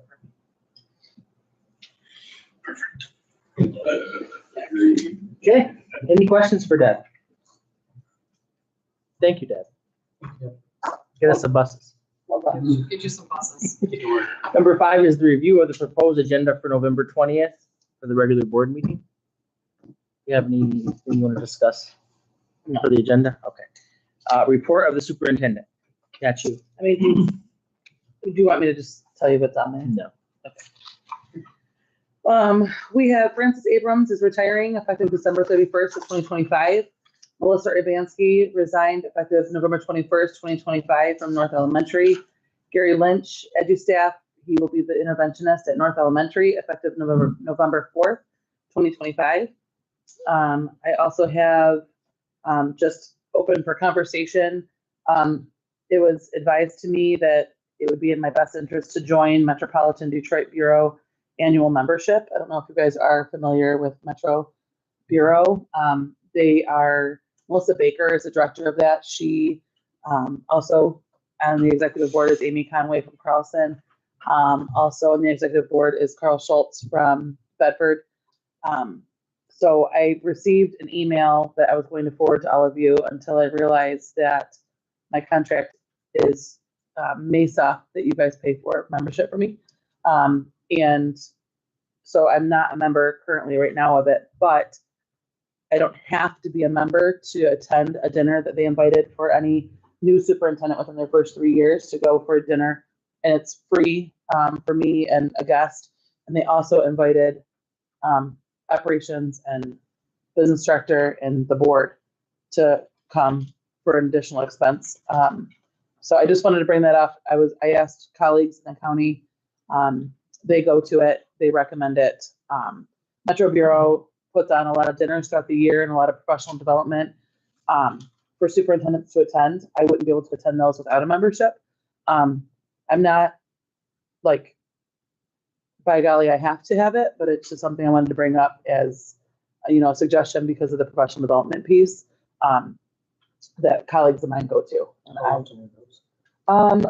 Okay, any questions for Deb? Thank you, Deb. Get us some buses. Get you some buses. Number 5 is the review of the proposed agenda for November 20th for the regular board meeting. Do you have anything you want to discuss for the agenda? Okay. Report of the superintendent. Got you. I mean, do you want me to just tell you what's on there? No. We have Francis Abrams is retiring effective December 31st of 2025. Melissa Urbanski resigned effective November 21st, 2025 from North Elementary. Gary Lynch, EduStaff, he will be the interventionist at North Elementary effective November 4th, 2025. I also have just open for conversation. It was advised to me that it would be in my best interest to join Metropolitan Detroit Bureau annual membership. I don't know if you guys are familiar with Metro Bureau. They are, Melissa Baker is the director of that. She also on the executive board is Amy Conway from Carlson. Also on the executive board is Carl Schultz from Bedford. So I received an email that I was going to forward to all of you until I realized that my contract is MESA that you guys pay for membership for me. And so I'm not a member currently right now of it, but I don't have to be a member to attend a dinner that they invited for any new superintendent within their first 3 years to go for a dinner. And it's free for me and a guest. And they also invited operations and business director and the board to come for an additional expense. So I just wanted to bring that up. I asked colleagues in the county, they go to it, they recommend it. Metro Bureau puts on a lot of dinners throughout the year and a lot of professional development for superintendents to attend. I wouldn't be able to attend those without a membership. I'm not like, by golly, I have to have it, but it's just something I wanted to bring up as, a suggestion because of the professional development piece that colleagues of mine go to. And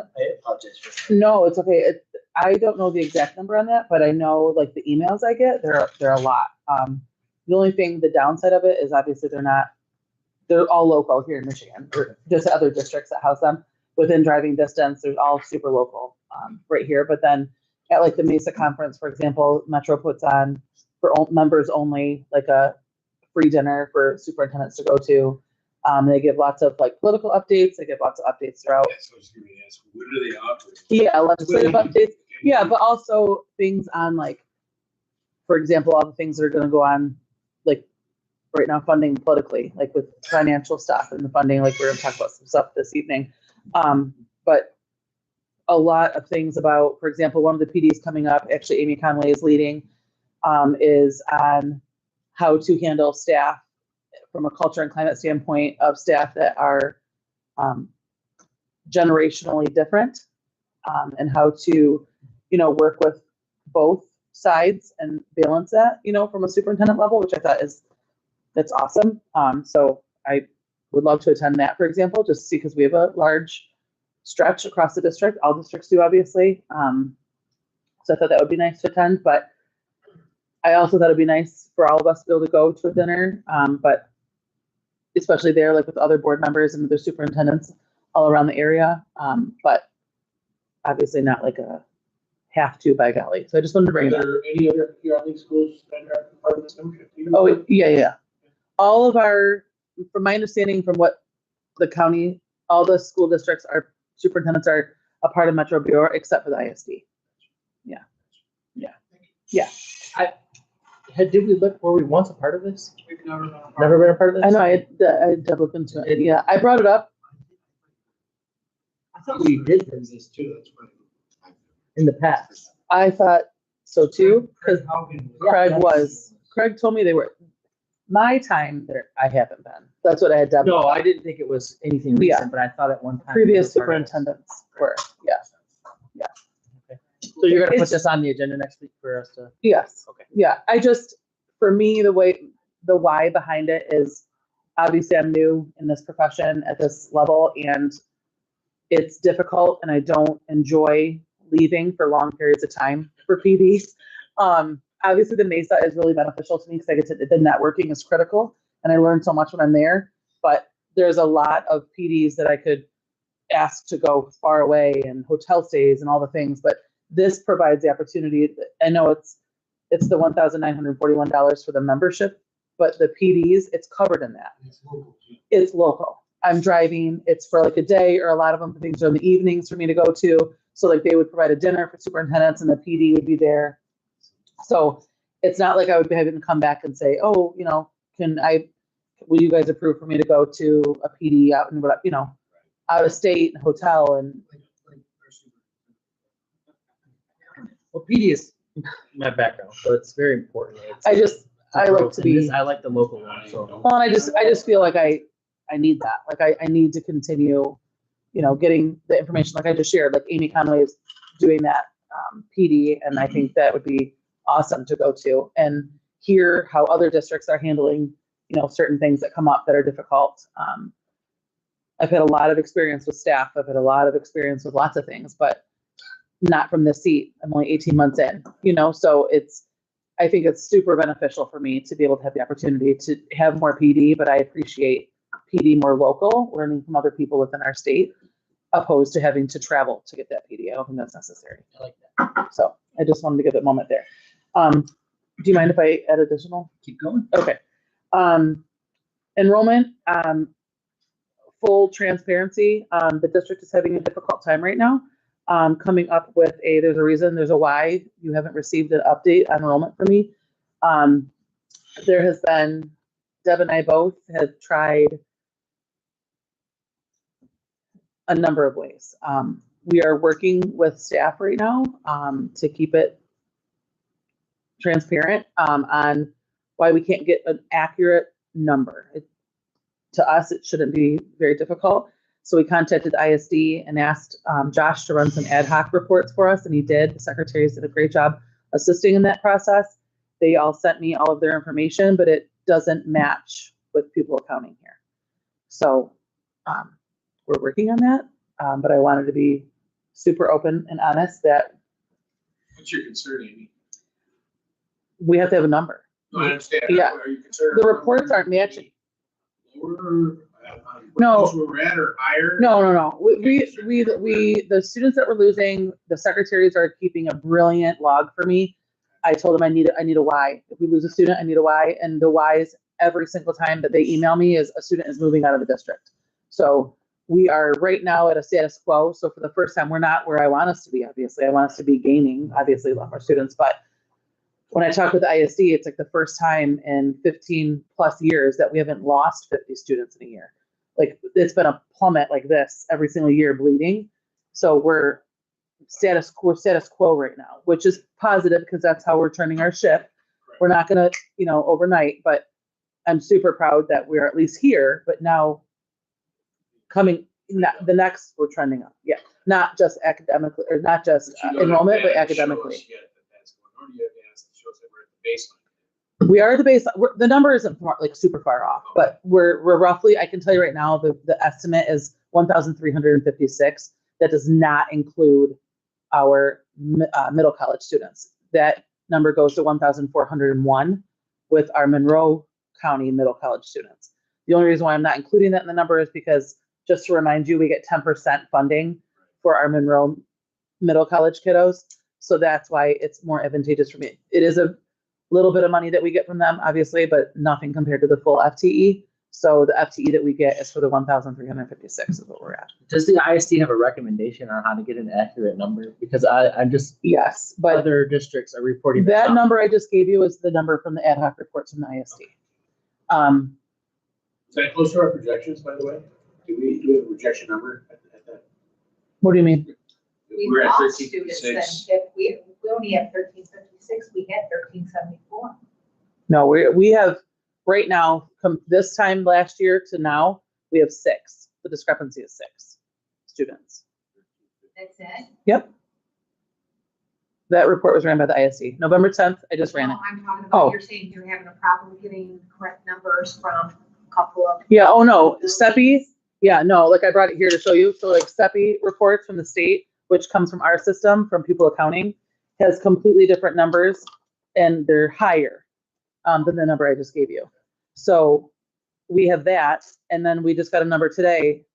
no, it's okay. I don't know the exact number on that, but I know like the emails I get, they're a lot. The only thing, the downside of it is obviously they're all local here in Michigan, or just other districts that house them within driving distance. They're all super local right here. But then at like the MESA conference, for example, Metro puts on for members only, like a free dinner for superintendents to go to. They give lots of like political updates. They give lots of updates throughout. What do they offer? Yeah, legislative updates. Yeah, but also things on like, for example, all the things that are going to go on, like right now, funding politically, like with financial stuff and the funding, like we're going to talk about some stuff this evening. But a lot of things about, for example, one of the PDs coming up, actually Amy Conway is leading, is on how to handle staff from a culture and climate standpoint of staff that are generationally different, and how to, work with both sides and balance that, from a superintendent level, which I thought is that's awesome. So I would love to attend that, for example, just because we have a large stretch across the district. All districts do, obviously. So I thought that would be nice to attend, but I also thought it'd be nice for all of us to be able to go to a dinner, but especially there, like with other board members and other superintendents all around the area. But obviously not like a have to by golly. So I just wanted to bring it up. Are there any other Huron League schools that are part of this membership? Oh, yeah. All of our, from my understanding, from what the county, all the school districts, our superintendents are a part of Metro Bureau, except for the ISD. Did we look, were we once a part of this? We've never been a part Never been a part of this? I know, I did look into it. Yeah, I brought it up. I thought we did this too, that's right. in the past. I thought so too, because Yeah, Craig told me they were, my time there, I haven't been. That's what I had done. No, I didn't think it was anything Yeah. recent, but I thought at one time. Previous we were part of it. superintendents were, yeah. So you're gonna put It's- this on the agenda next week for us to? Yes. Okay. Yeah, I just, for me, the why behind it is, obviously I'm new in this profession at this level and it's difficult and I don't enjoy leaving for long periods of time for PDs. Obviously the MESA is really beneficial to me because I get to, the networking is critical and I learn so much when I'm there, but there's a lot of PDs that I could ask to go far away and hotel stays and all the things, but this provides the opportunity. I know it's the $1,941 for the membership, but the PDs, it's covered in that. It's local. I'm driving, it's for like a day, or a lot of them, things are in the evenings for me to go to. So like they would provide a dinner for superintendents and the PD would be there. So it's not like I would be having to come back and say, oh, will you guys approve for me to go to a PD out in, out of state hotel and. Well, PD is my background, so it's very important. I like to be. I like the local one, so. Well, and I just feel like I need that. Like I need to continue, getting the information like I just shared. Like Amy Conway is doing that PD, and I think that would be awesome to go to and hear how other districts are handling, certain things that come up that are difficult. I've had a lot of experience with staff. I've had a lot of experience with lots of things, but not from this seat. I'm only 18 months in, so I think it's super beneficial for me to be able to have the opportunity to have more PD, but I appreciate PD more local, learning from other people within our state, opposed to having to travel to get that PD. I don't think that's necessary. I like that. So I just wanted to give a moment there. Do you mind if I add additional? Keep going. Okay. Enrollment, full transparency. The district is having a difficult time right now. Coming up with there's a reason, there's a why you haven't received an update on enrollment from me. There has been, Deb and I both have tried a number of ways. We are working with staff right now to keep it transparent on why we can't get an accurate number. To us, it shouldn't be very difficult. So we contacted ISD and asked Josh to run some ad hoc reports for us, and he did. The secretaries did a great job assisting in that process. They all sent me all of their information, but it doesn't match with pupil accounting here. So we're working on that, but I wanted to be super open and honest that What's your concern, Amy? we have to have a number. No, I understand. Yeah. Are you concerned? The reports aren't matching. Lower, No. Where we're at or higher? No. The students that we're losing, the secretaries are keeping a brilliant log for me. I told them I need a why. If we lose a student, I need a why. And the whys every single time that they email me is a student is moving out of the district. So we are right now at a status quo. So for the first time, we're not where I want us to be, obviously. I want us to be gaining, obviously, love our students. But when I talk with the ISD, it's like the first time in 15 plus years that we haven't lost 50 students in a year. Like it's been a plummet like this every single year bleeding. So we're status quo right now, which is positive because that's how we're turning our ship. We're not going to, overnight, but I'm super proud that we're at least here, but now the next we're trending up. Yeah. Not just academically or not just enrollment, but academically. We are the base, the number isn't like super far off, but we're roughly, I can tell you right now, the estimate is 1,356. That does not include our middle college students. That number goes to 1,401 with our Monroe County middle college students. The only reason why I'm not including that in the number is because, just to remind you, we get 10% funding for our Monroe middle college kiddos. So that's why it's more advantageous for me. It is a little bit of money that we get from them, obviously, but nothing compared to the full FTE. So the FTE that we get is for the 1,356 is what we're at. Does the ISD have a recommendation on how to get an accurate number? Because I'm just, Yes, but other districts are reporting. that number I just gave you is the number from the ad hoc reports from the ISD. Is that close to our projections, by the way? Do we have a projection number at that? What do you mean? We We're at lost students then. 1356. If we only have 1356, we had 1374. No, we have right now, from this time last year to now, we have 6. The discrepancy is 6 students. That's it? Yep. That report was ran by the ISD. November 10th, I just ran it. No, I'm talking Oh. about, you're saying you're having a problem getting correct numbers from a couple of. Yeah, oh no, SEPI, yeah, no, like I brought it here to show you. So like SEPI reports from the state, which comes from our system, from Pupil Accounting, has completely different numbers and they're higher than the number I just gave you. So we have that, and then we just got a number today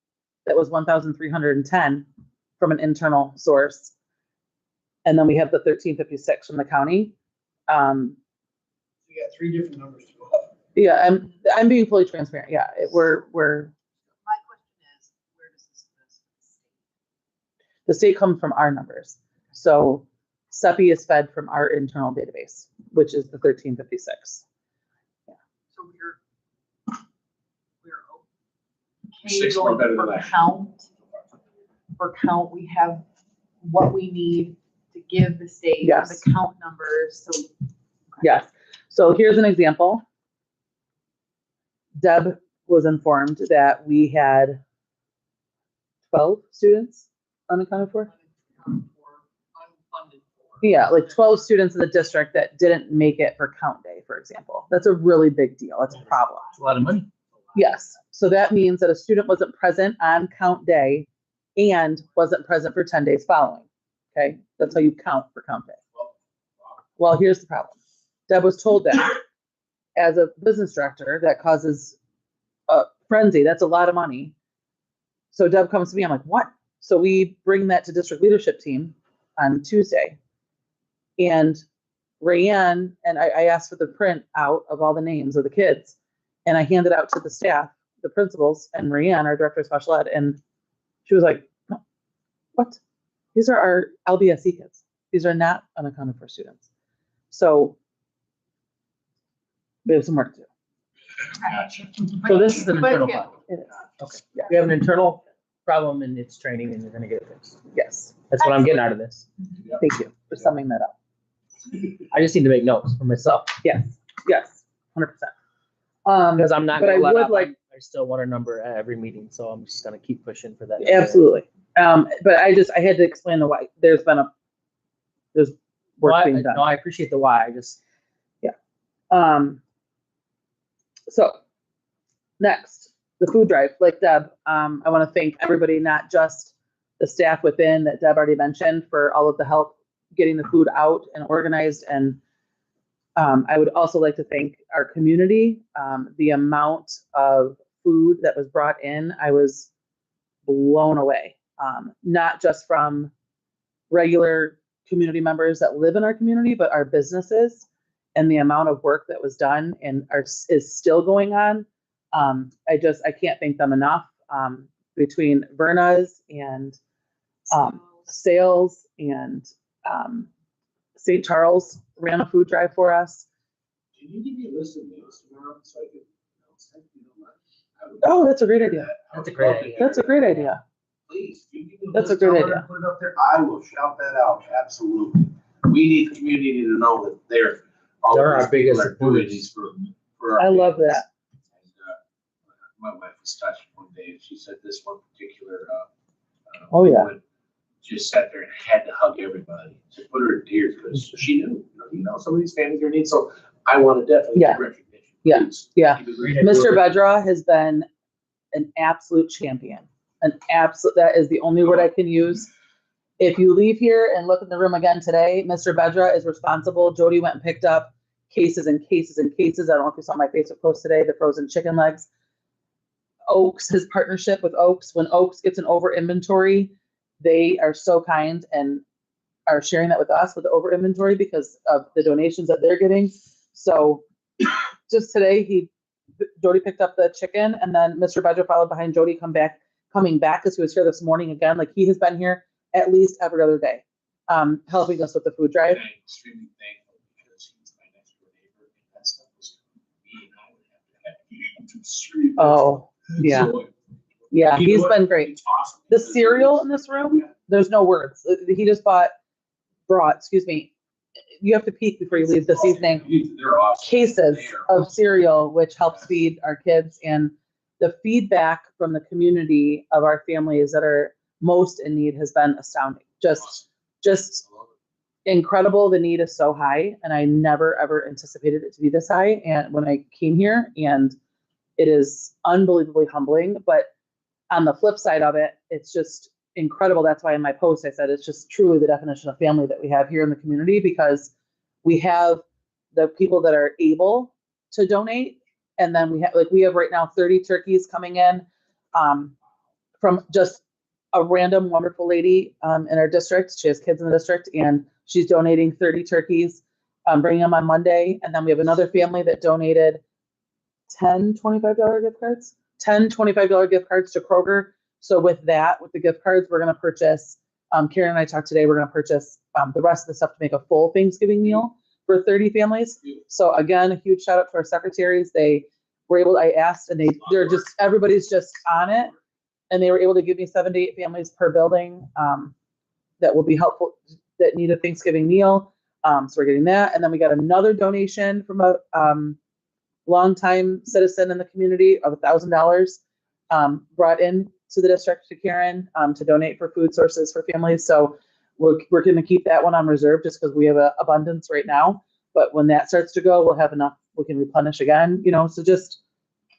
that was 1,310 from an internal source. And then we have the 1356 from the county. You got 3 different numbers to go up. Yeah, I'm being fully transparent. Yeah, we're My question is, where does this? the state comes from our numbers. So SEPI is fed from our internal database, which is the 1356. So we're okay 6 more going better than for that. count. For count, we have what we need to give the state, Yes. the count numbers, so. Yes. So here's an example. Deb was informed that we had 12 students unaccounted for. Unfunded for. Yeah, like 12 students in the district that didn't make it for count day, for example. That's a really big deal. That's a problem. It's a lot of money. Yes. So that means that a student wasn't present on count day and wasn't present for 10 days following. Okay, that's how you count for count day. Well, here's the problem. Deb was told that as a business director, that causes a frenzy. That's a lot of money. So Deb comes to me, I'm like, what? So we bring that to district leadership team on Tuesday. And Rayanne, and I asked for the print out of all the names of the kids, and I handed out to the staff, the principals, and Rayanne, our director of special ed, and she was like, what? These are our LBSE kids. These are not unaccounted for students. So we have some work to do. So this is an But internal yeah. problem. It is. Okay. We have an internal problem and it's training and you're gonna get it fixed. Yes, That's what I'm getting out of this. thank you for summing that up. I just need to make notes for myself. Yes, 100%. Because I'm not But gonna I let would up. like- I still want a number at every meeting, so I'm just gonna keep pushing for that. Absolutely. But I had to explain the why. There's Well, work being done. no, I appreciate the why. I just, So next, the food drive, like Deb, I want to thank everybody, not just the staff within that Deb already mentioned, for all of the help getting the food out and organized. And I would also like to thank our community. The amount of food that was brought in, I was blown away. Not just from regular community members that live in our community, but our businesses, and the amount of work that was done and is still going on. I can't thank them enough. Between Verna's and sales and St. Charles ran a food drive for us. Can you give me a list of names tomorrow so I can announce that? You know, I would- Oh, that's a great idea. That's a great idea. That's a great idea. Please, you give me a That's a list, great tell her idea. to Put it up there. I will shout that out, absolutely. We need the community to know that they're. all They're our these people biggest are doing these for our I love families. that. And, my wife was touched one day, and she said this one particular, Oh, yeah. woman just sat there and had to hug everybody to put her in tears because she knew, some of these families are in need. So I want to definitely Yeah. give recognition. Yeah. Please. Yeah. Keep it great. Mr. Bedra has been an absolute champion, that is the only word I can use. If you leave here and look in the room again today, Mr. Bedra is responsible. Jody went and picked up cases and cases and cases. I don't know if you saw my Facebook post today, the frozen chicken legs. Oaks, his partnership with Oaks, when Oaks gets an over inventory, they are so kind and are sharing that with us with the over inventory because of the donations that they're getting. So just today, Jody picked up the chicken and then Mr. Bedra followed behind Jody coming back because he was here this morning again. Like he has been here at least every other day, helping us with the food drive. I'm extremely thankful because he's my next door neighbor and that stuff was me and I would have to have to Oh, yeah. So, Yeah, you know he's what? been great. It's awesome. The cereal in this room, there's no words. He just excuse me, you have to peek before you leave this evening. They're awesome. Cases They are of cereal, which helps feed our kids, and the feedback from the community of our families that are most in need has been astounding. Just incredible. The need is so high, and I never ever anticipated it to be this high. And when I came here, and it is unbelievably humbling. But on the flip side of it, it's just incredible. That's why in my post I said it's just truly the definition of family that we have here in the community, because we have the people that are able to donate, and then we have right now 30 turkeys coming in from just a random wonderful lady in our district. She has kids in the district, and she's donating 30 turkeys, bringing them on Monday. And then we have another family that donated 10 $25 gift cards, 10 $25 gift cards to Kroger. So with the gift cards, we're going to purchase, Karen and I talked today, we're going to purchase the rest of the stuff to make a full Thanksgiving meal for 30 families. So again, a huge shout out to our secretaries. They were able, I asked, and everybody's just on it. And they were able to give me 7 to 8 families per building that will be helpful, that need a Thanksgiving meal. So we're getting that. And then we got another donation from a longtime citizen in the community of $1,000 brought in to the district to Karen to donate for food sources for families. So we're going to keep that one on reserve just because we have an abundance right now. But when that starts to go, we'll have enough, we can replenish again, so just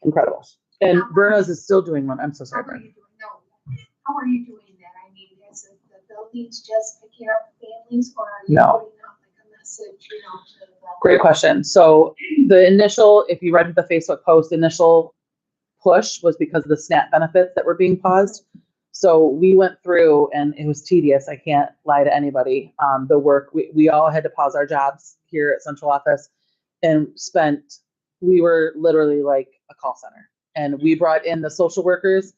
incredible. And Verna's is still doing one. I'm so sorry, How are Verna. you doing? No. How are you doing that? I mean, is it the buildings just picking up families, or are you No. putting out like a message, to the? Great question. So the initial, if you read the Facebook post, the initial push was because of the SNAP benefits that were being paused. So we went through, and it was tedious. I can't lie to anybody. The work, we all had to pause our jobs here at central office and we were literally like a call center. And we brought in the social workers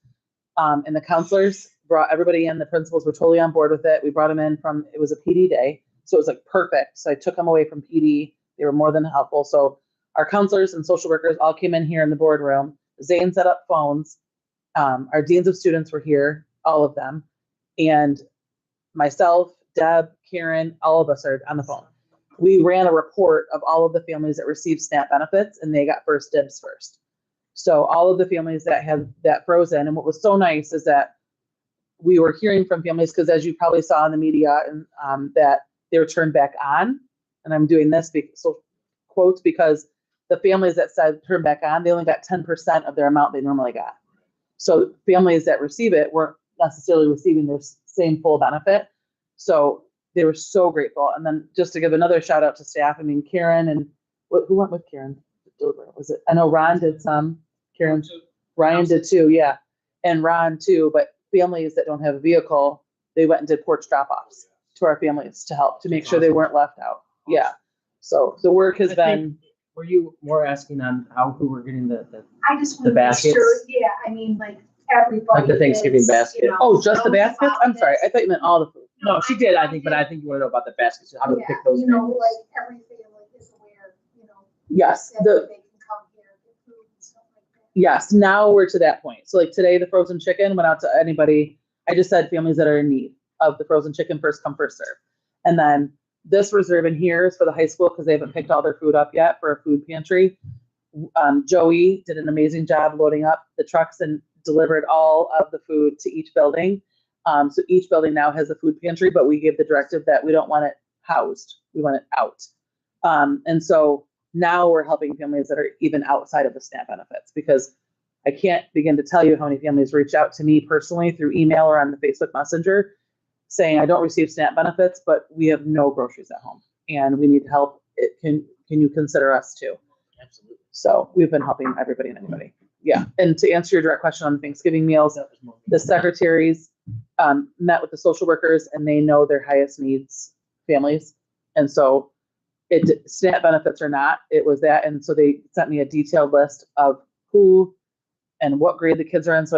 and the counselors, brought everybody in. The principals were totally on board with it. We brought them in it was a PD day. So it was like perfect. So I took them away from PD. They were more than helpful. So our counselors and social workers all came in here in the boardroom. Zane set up phones. Our deans of students were here, all of them. And myself, Deb, Karen, all of us are on the phone. We ran a report of all of the families that received SNAP benefits, and they got first dibs first. So all of the families that had that frozen, and what was so nice is that we were hearing from families, because as you probably saw in the media, and that they were turned back on. And I'm doing this quotes because the families that said turn back on, they only got 10% of their amount they normally got. So families that receive it weren't necessarily receiving their same full benefit. So they were so grateful. And then just to give another shout out to staff, I mean, Karen and who went with Karen? Was it? I know Ron did some. Karen, Ryan did too, yeah, and Ron too. But families that don't have a vehicle, they went and did porch drop-offs to our families to help to make sure they weren't left out. Yeah. So the work has been. Were you more asking on who were getting the I just want to make baskets? sure, yeah, I mean, like everybody. Like the Thanksgiving is, basket? Oh, just the baskets? I'm sorry. I thought you meant all the food. No, she did, I think, but I think you want to know about the baskets, how to Yeah, pick those. you know, families. like every family is aware, Yes. that they can come here and get food and stuff like that. Yes, now we're to that point. So like today, the frozen chicken went out to anybody. I just said families that are in need of the frozen chicken, first come, first serve. And then this reserve in here is for the high school because they haven't picked all their food up yet for a food pantry. Joey did an amazing job loading up the trucks and delivered all of the food to each building. So each building now has a food pantry, but we gave the directive that we don't want it housed. We want it out. And so now we're helping families that are even outside of the SNAP benefits, because I can't begin to tell you how many families reach out to me personally through email or on the Facebook Messenger saying, I don't receive SNAP benefits, but we have no groceries at home and we need help. Can you consider us too? Absolutely. So we've been helping everybody and anybody. Yeah. And to answer your direct question on Thanksgiving meals, the secretaries met with the social workers and they know their highest needs families. And so SNAP benefits or not, it was that. And so they sent me a detailed list of who and what grade the kids are in. So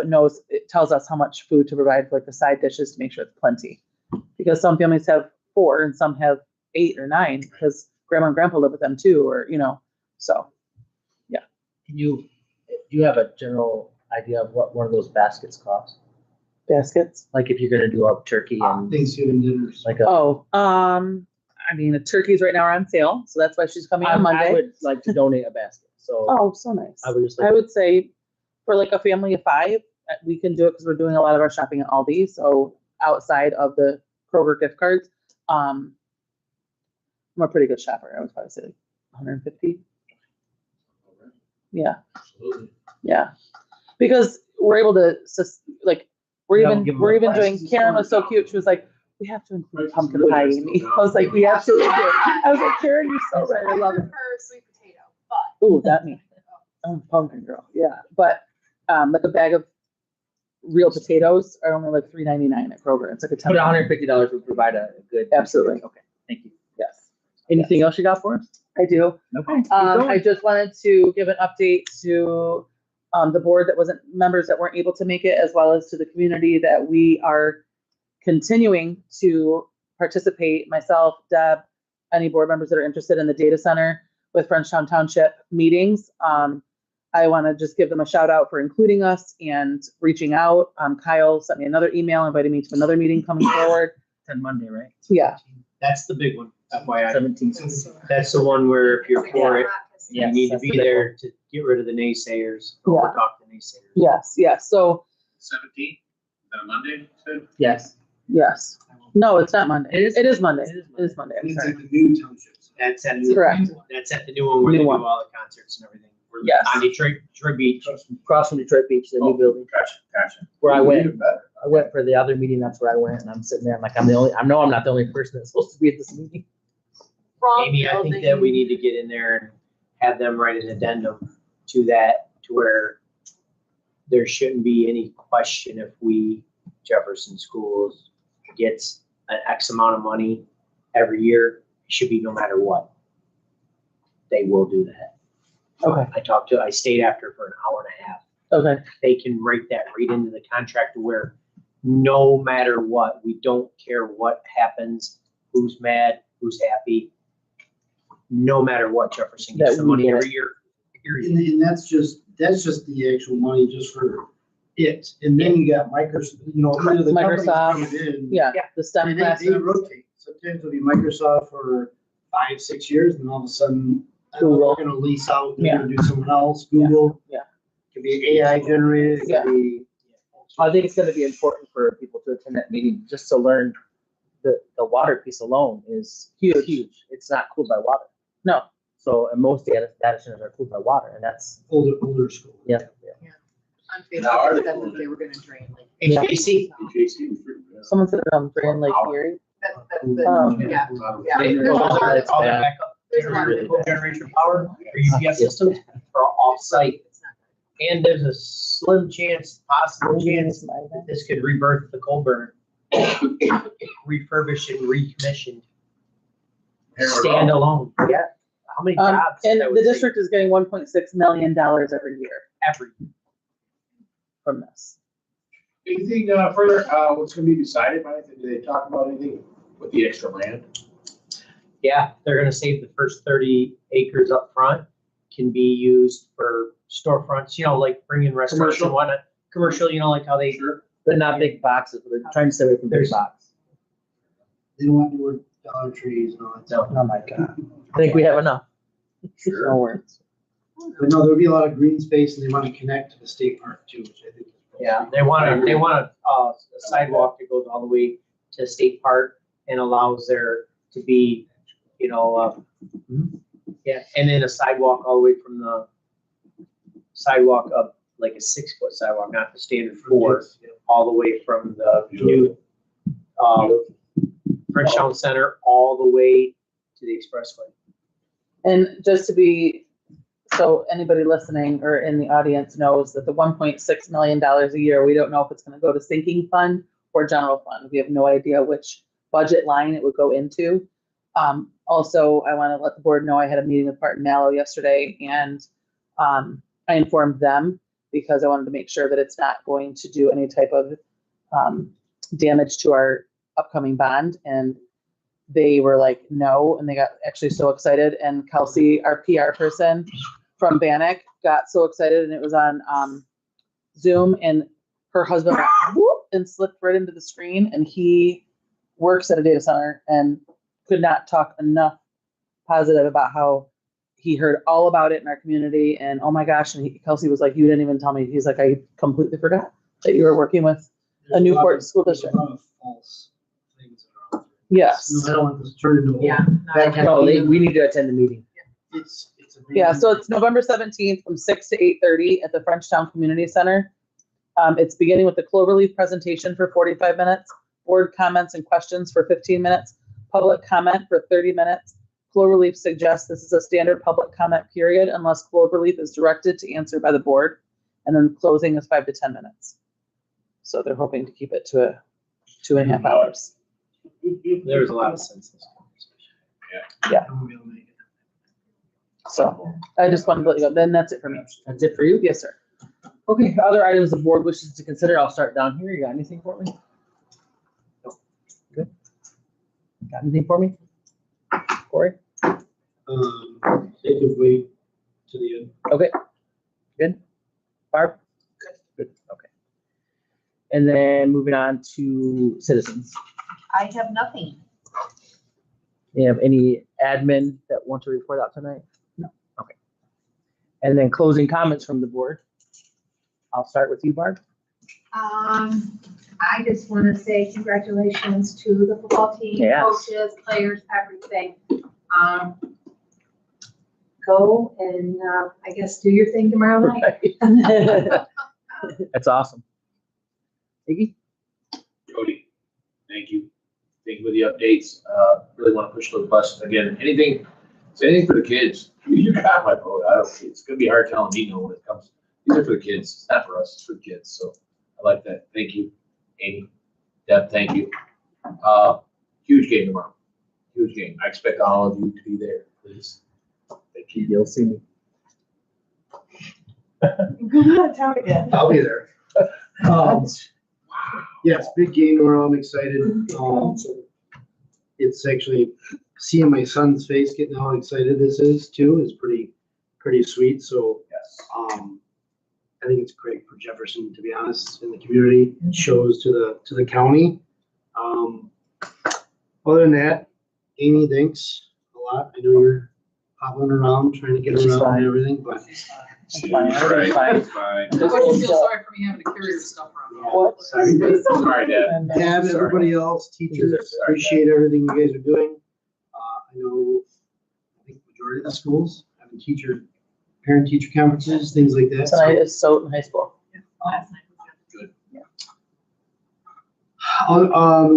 it tells us how much food to provide for like the side dishes to make sure it's plenty. Because some families have 4 and some have 8 or 9 because grandma and grandpa live with them too, or, so. Do you have a general idea of what one of those baskets costs? Baskets? Like if you're gonna do a turkey and Thanksgiving dinners. like The turkeys right now are on sale, so that's why she's coming on I Monday. would like to donate a basket, so Oh, so nice. I would just I like, would say for like a family of 5, we can do it because we're doing a lot of our shopping at Aldi. So outside of the Kroger gift cards, I'm a pretty good shopper. I would probably say like 150. Yeah. Absolutely. Yeah. Because we're able to we're Yeah, even give 'em we're a even price. doing. Karen was so cute. She was like, we have to include Price is pumpkin really pie, nice, Amy. no I was like, we absolutely do. I was like, Karen, you're so right. I love it. prefer sweet potato, but. Ooh, that me. I'm a pumpkin girl. Yeah. But like a bag of real potatoes are only like $3.99 at Kroger. It's like a but $150 would provide a good. Absolutely. Okay, thank you. Yes. Anything else you got for us? I do. Okay. I just wanted to give an update to the board that wasn't members that weren't able to make it, as well as to the community that we are continuing to participate, myself, Deb, any board members that are interested in the data center with Frenchtown Township meetings. I want to just give them a shout out for including us and reaching out. Kyle sent me another email inviting me to another meeting coming forward. 10 Monday, right? Yeah. That's the big one, FYI. 17. That's the one where if you're for it, you Yes, need to that's be the big there to get rid of the naysayers, Yeah. overtalk the naysayers. Yes. Yes. So 17th, is that a Monday? Yes. yes. No, it's not Monday. It is- It is Monday. it is It is Monday. I'm It's sorry. like the new townships. That's at, Correct. that's at the new one where they New do one. all the concerts and everything. We're Yes. On Detroit Beach. Across from Detroit Beach, the new building Gotcha. where I went. Even better. I went for the other meeting. That's where I went, and I'm sitting there. I'm like, I know I'm not the only person that's supposed to be at this meeting. Wrong Amy, I think that building. we need to get in there and have them write an addendum to that, to where there shouldn't be any question if Jefferson Schools gets an X amount of money every year, it should be no matter what. They will do that. Okay. I stayed after for an hour and a half. Okay. They can write that right into the contract to where no matter what, we don't care what happens, who's mad, who's happy. No matter what, Jefferson gets That the we money get every year, period. And that's just the actual money just for it. And then you got Microsoft, either the company's Microsoft. coming in. Yeah. The STEM And they classroom. rotate. Sometimes it'll be Microsoft for 5-6 years, and all of a sudden, Google. they're gonna lease out, they're Yeah. gonna do someone else, Google. Yeah. Could be AI generated, it Yeah. could be. I think it's going to be important for people to attend that meeting just to learn the water piece alone is huge. It's not cooled by water. No. So, and most data centers are cooled by water, and that's, Older school. yeah. On Now, are Facebook, they it said cool? that they were gonna drain, like. HVAC, JC was pretty good. Someone said Grand Lake Erie. That's Um, yeah. Yeah. They- There's a lot of- all that backup there's a lot of- generation power or UPS systems are off-site. And there's a slim chance, possible chance that this could rebirth the coal burner. Refurbished and recommissioned, standalone. Yeah. How many jobs? And that would the save district is getting $1.6 million every year every from this. Anything further, what's gonna be decided by, did they talk about anything with the extra land? Yeah, they're gonna save the first 30 acres up front, can be used for storefronts, like bringing restaurants and Commercial. whatnot. Commercial, like how they. They're not big boxes, but they're trying to stay away from big There's- box. They don't want to work Dollar Trees and all that stuff. Oh my God. I think we have enough. No words. But no, there'll be a lot of green space, and they want to connect to the state park too, which I think. is- Yeah, they want a sidewalk that goes all the way to State Park and allows there to be, Yeah, and then a sidewalk all the way from the sidewalk up, like a 6-foot sidewalk, not the standard 4, all the way from the new, Frenchtown Center all the way to the expressway. And just to be, so anybody listening or in the audience knows that the $1.6 million a year, we don't know if it's gonna go to sinking fund or general fund. We have no idea which budget line it would go into. Also, I want to let the board know I had a meeting with Martin Mallow yesterday, and I informed them because I wanted to make sure that it's not going to do any type of damage to our upcoming bond. And they were like, no, and they got actually so excited. And Kelsey, our PR person from Bannock, got so excited, and it was on Zoom, and her husband went whoop and slipped right into the screen, and he works at a data center and could not talk enough positive about how he heard all about it in our community, and oh my gosh, and Kelsey was like, you didn't even tell me. He's like, I completely forgot that you were working with a Newport school district. There's a lot of false things around. Yes. No, I don't want this to turn into. Yeah. No, we need to attend the meeting. It's amazing. Yeah, so it's November 17th from 6 to 8:30 at the Frenchtown Community Center. It's beginning with the Cloverleaf presentation for 45 minutes, board comments and questions for 15 minutes, public comment for 30 minutes. Cloverleaf suggests this is a standard public comment period unless Cloverleaf is directed to answer by the board. And then closing is 5 to 10 minutes. So they're hoping to keep it to 2.5 hours. There was a lot of sense in this conversation. I won't be able to make it. So I just wanted to let you go. Then that's it for me. That's it for you? Yes, sir. Okay, other items the board wishes to consider. I'll start down here. You got anything for me? No. Good. Got anything for me? Corey? They could wait to the end. Okay. Good. Barb? Good. Okay. And then moving on to citizens. I have nothing. You have any admin that want to report out tonight? No. Okay. And then closing comments from the board. I'll start with you, Barb. I just want to say congratulations to the football team, Yes. coaches, players, everything. Go and, I guess do your thing tomorrow night. That's awesome. Iggy? Cody, thank you. Thank you for the updates. Really want to push those buttons again. Anything for the kids. You got my vote. I don't. It's gonna be hard telling me no when it comes. These are for the kids. It's not for us. It's for the kids. So I like that. Thank you, Amy. Deb, thank you. Huge game tomorrow. Huge game. I expect all of you to be there, please. Thank you. You'll see me. I'll be there. Yes, big game tomorrow. I'm excited. It's actually seeing my son's face, getting how excited this is too, is pretty sweet. So, Yes. I think it's great for Jefferson, to be honest, in the community. It shows to the county. Other than that, Amy, thanks a lot. I know you're hopping around, trying to get She's around fine. and everything, but Fine, everything's fine. Fine. I wouldn't feel sorry for me having to carry your stuff around. What? Sorry, Deb. Deb, everybody else, teachers, appreciate everything you guys are doing. I know, I think majority of the schools having parent-teacher conferences, things like that. Tonight is Stoughton High School. Last night was Good.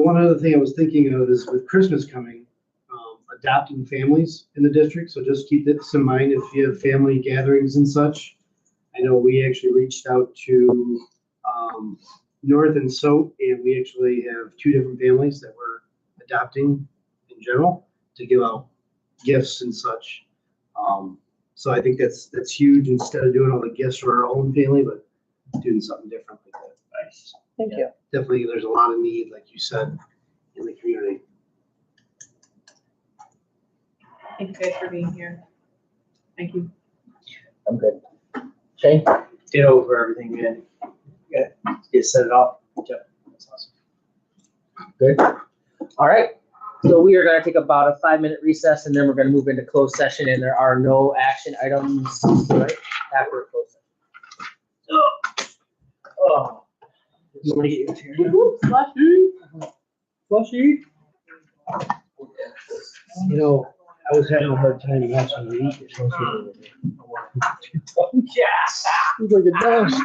One other thing I was thinking of is with Christmas coming, adopting families in the district. So just keep this in mind if you have family gatherings and such. I know we actually reached out to North and Soap, and we actually have 2 different families that we're adopting in general to give out gifts and such. So I think that's huge, instead of doing all the gifts for our own family, but doing something different like that. Nice. Thank you. Definitely, there's a lot of need, like you said, in the community. Thank you guys for being here. Thank you. I'm good. Shane? Ditto for everything, man. Yeah, you set it up. Jeff, that's awesome. Good. All right. So we are going to take about a 5-minute recess, and then we're going to move into closed session, and there are no action items right after a closed session. Oh. You want to get your chair? Flushy. You know, I was having a hard time matching the eat. Yes. It's like a dust.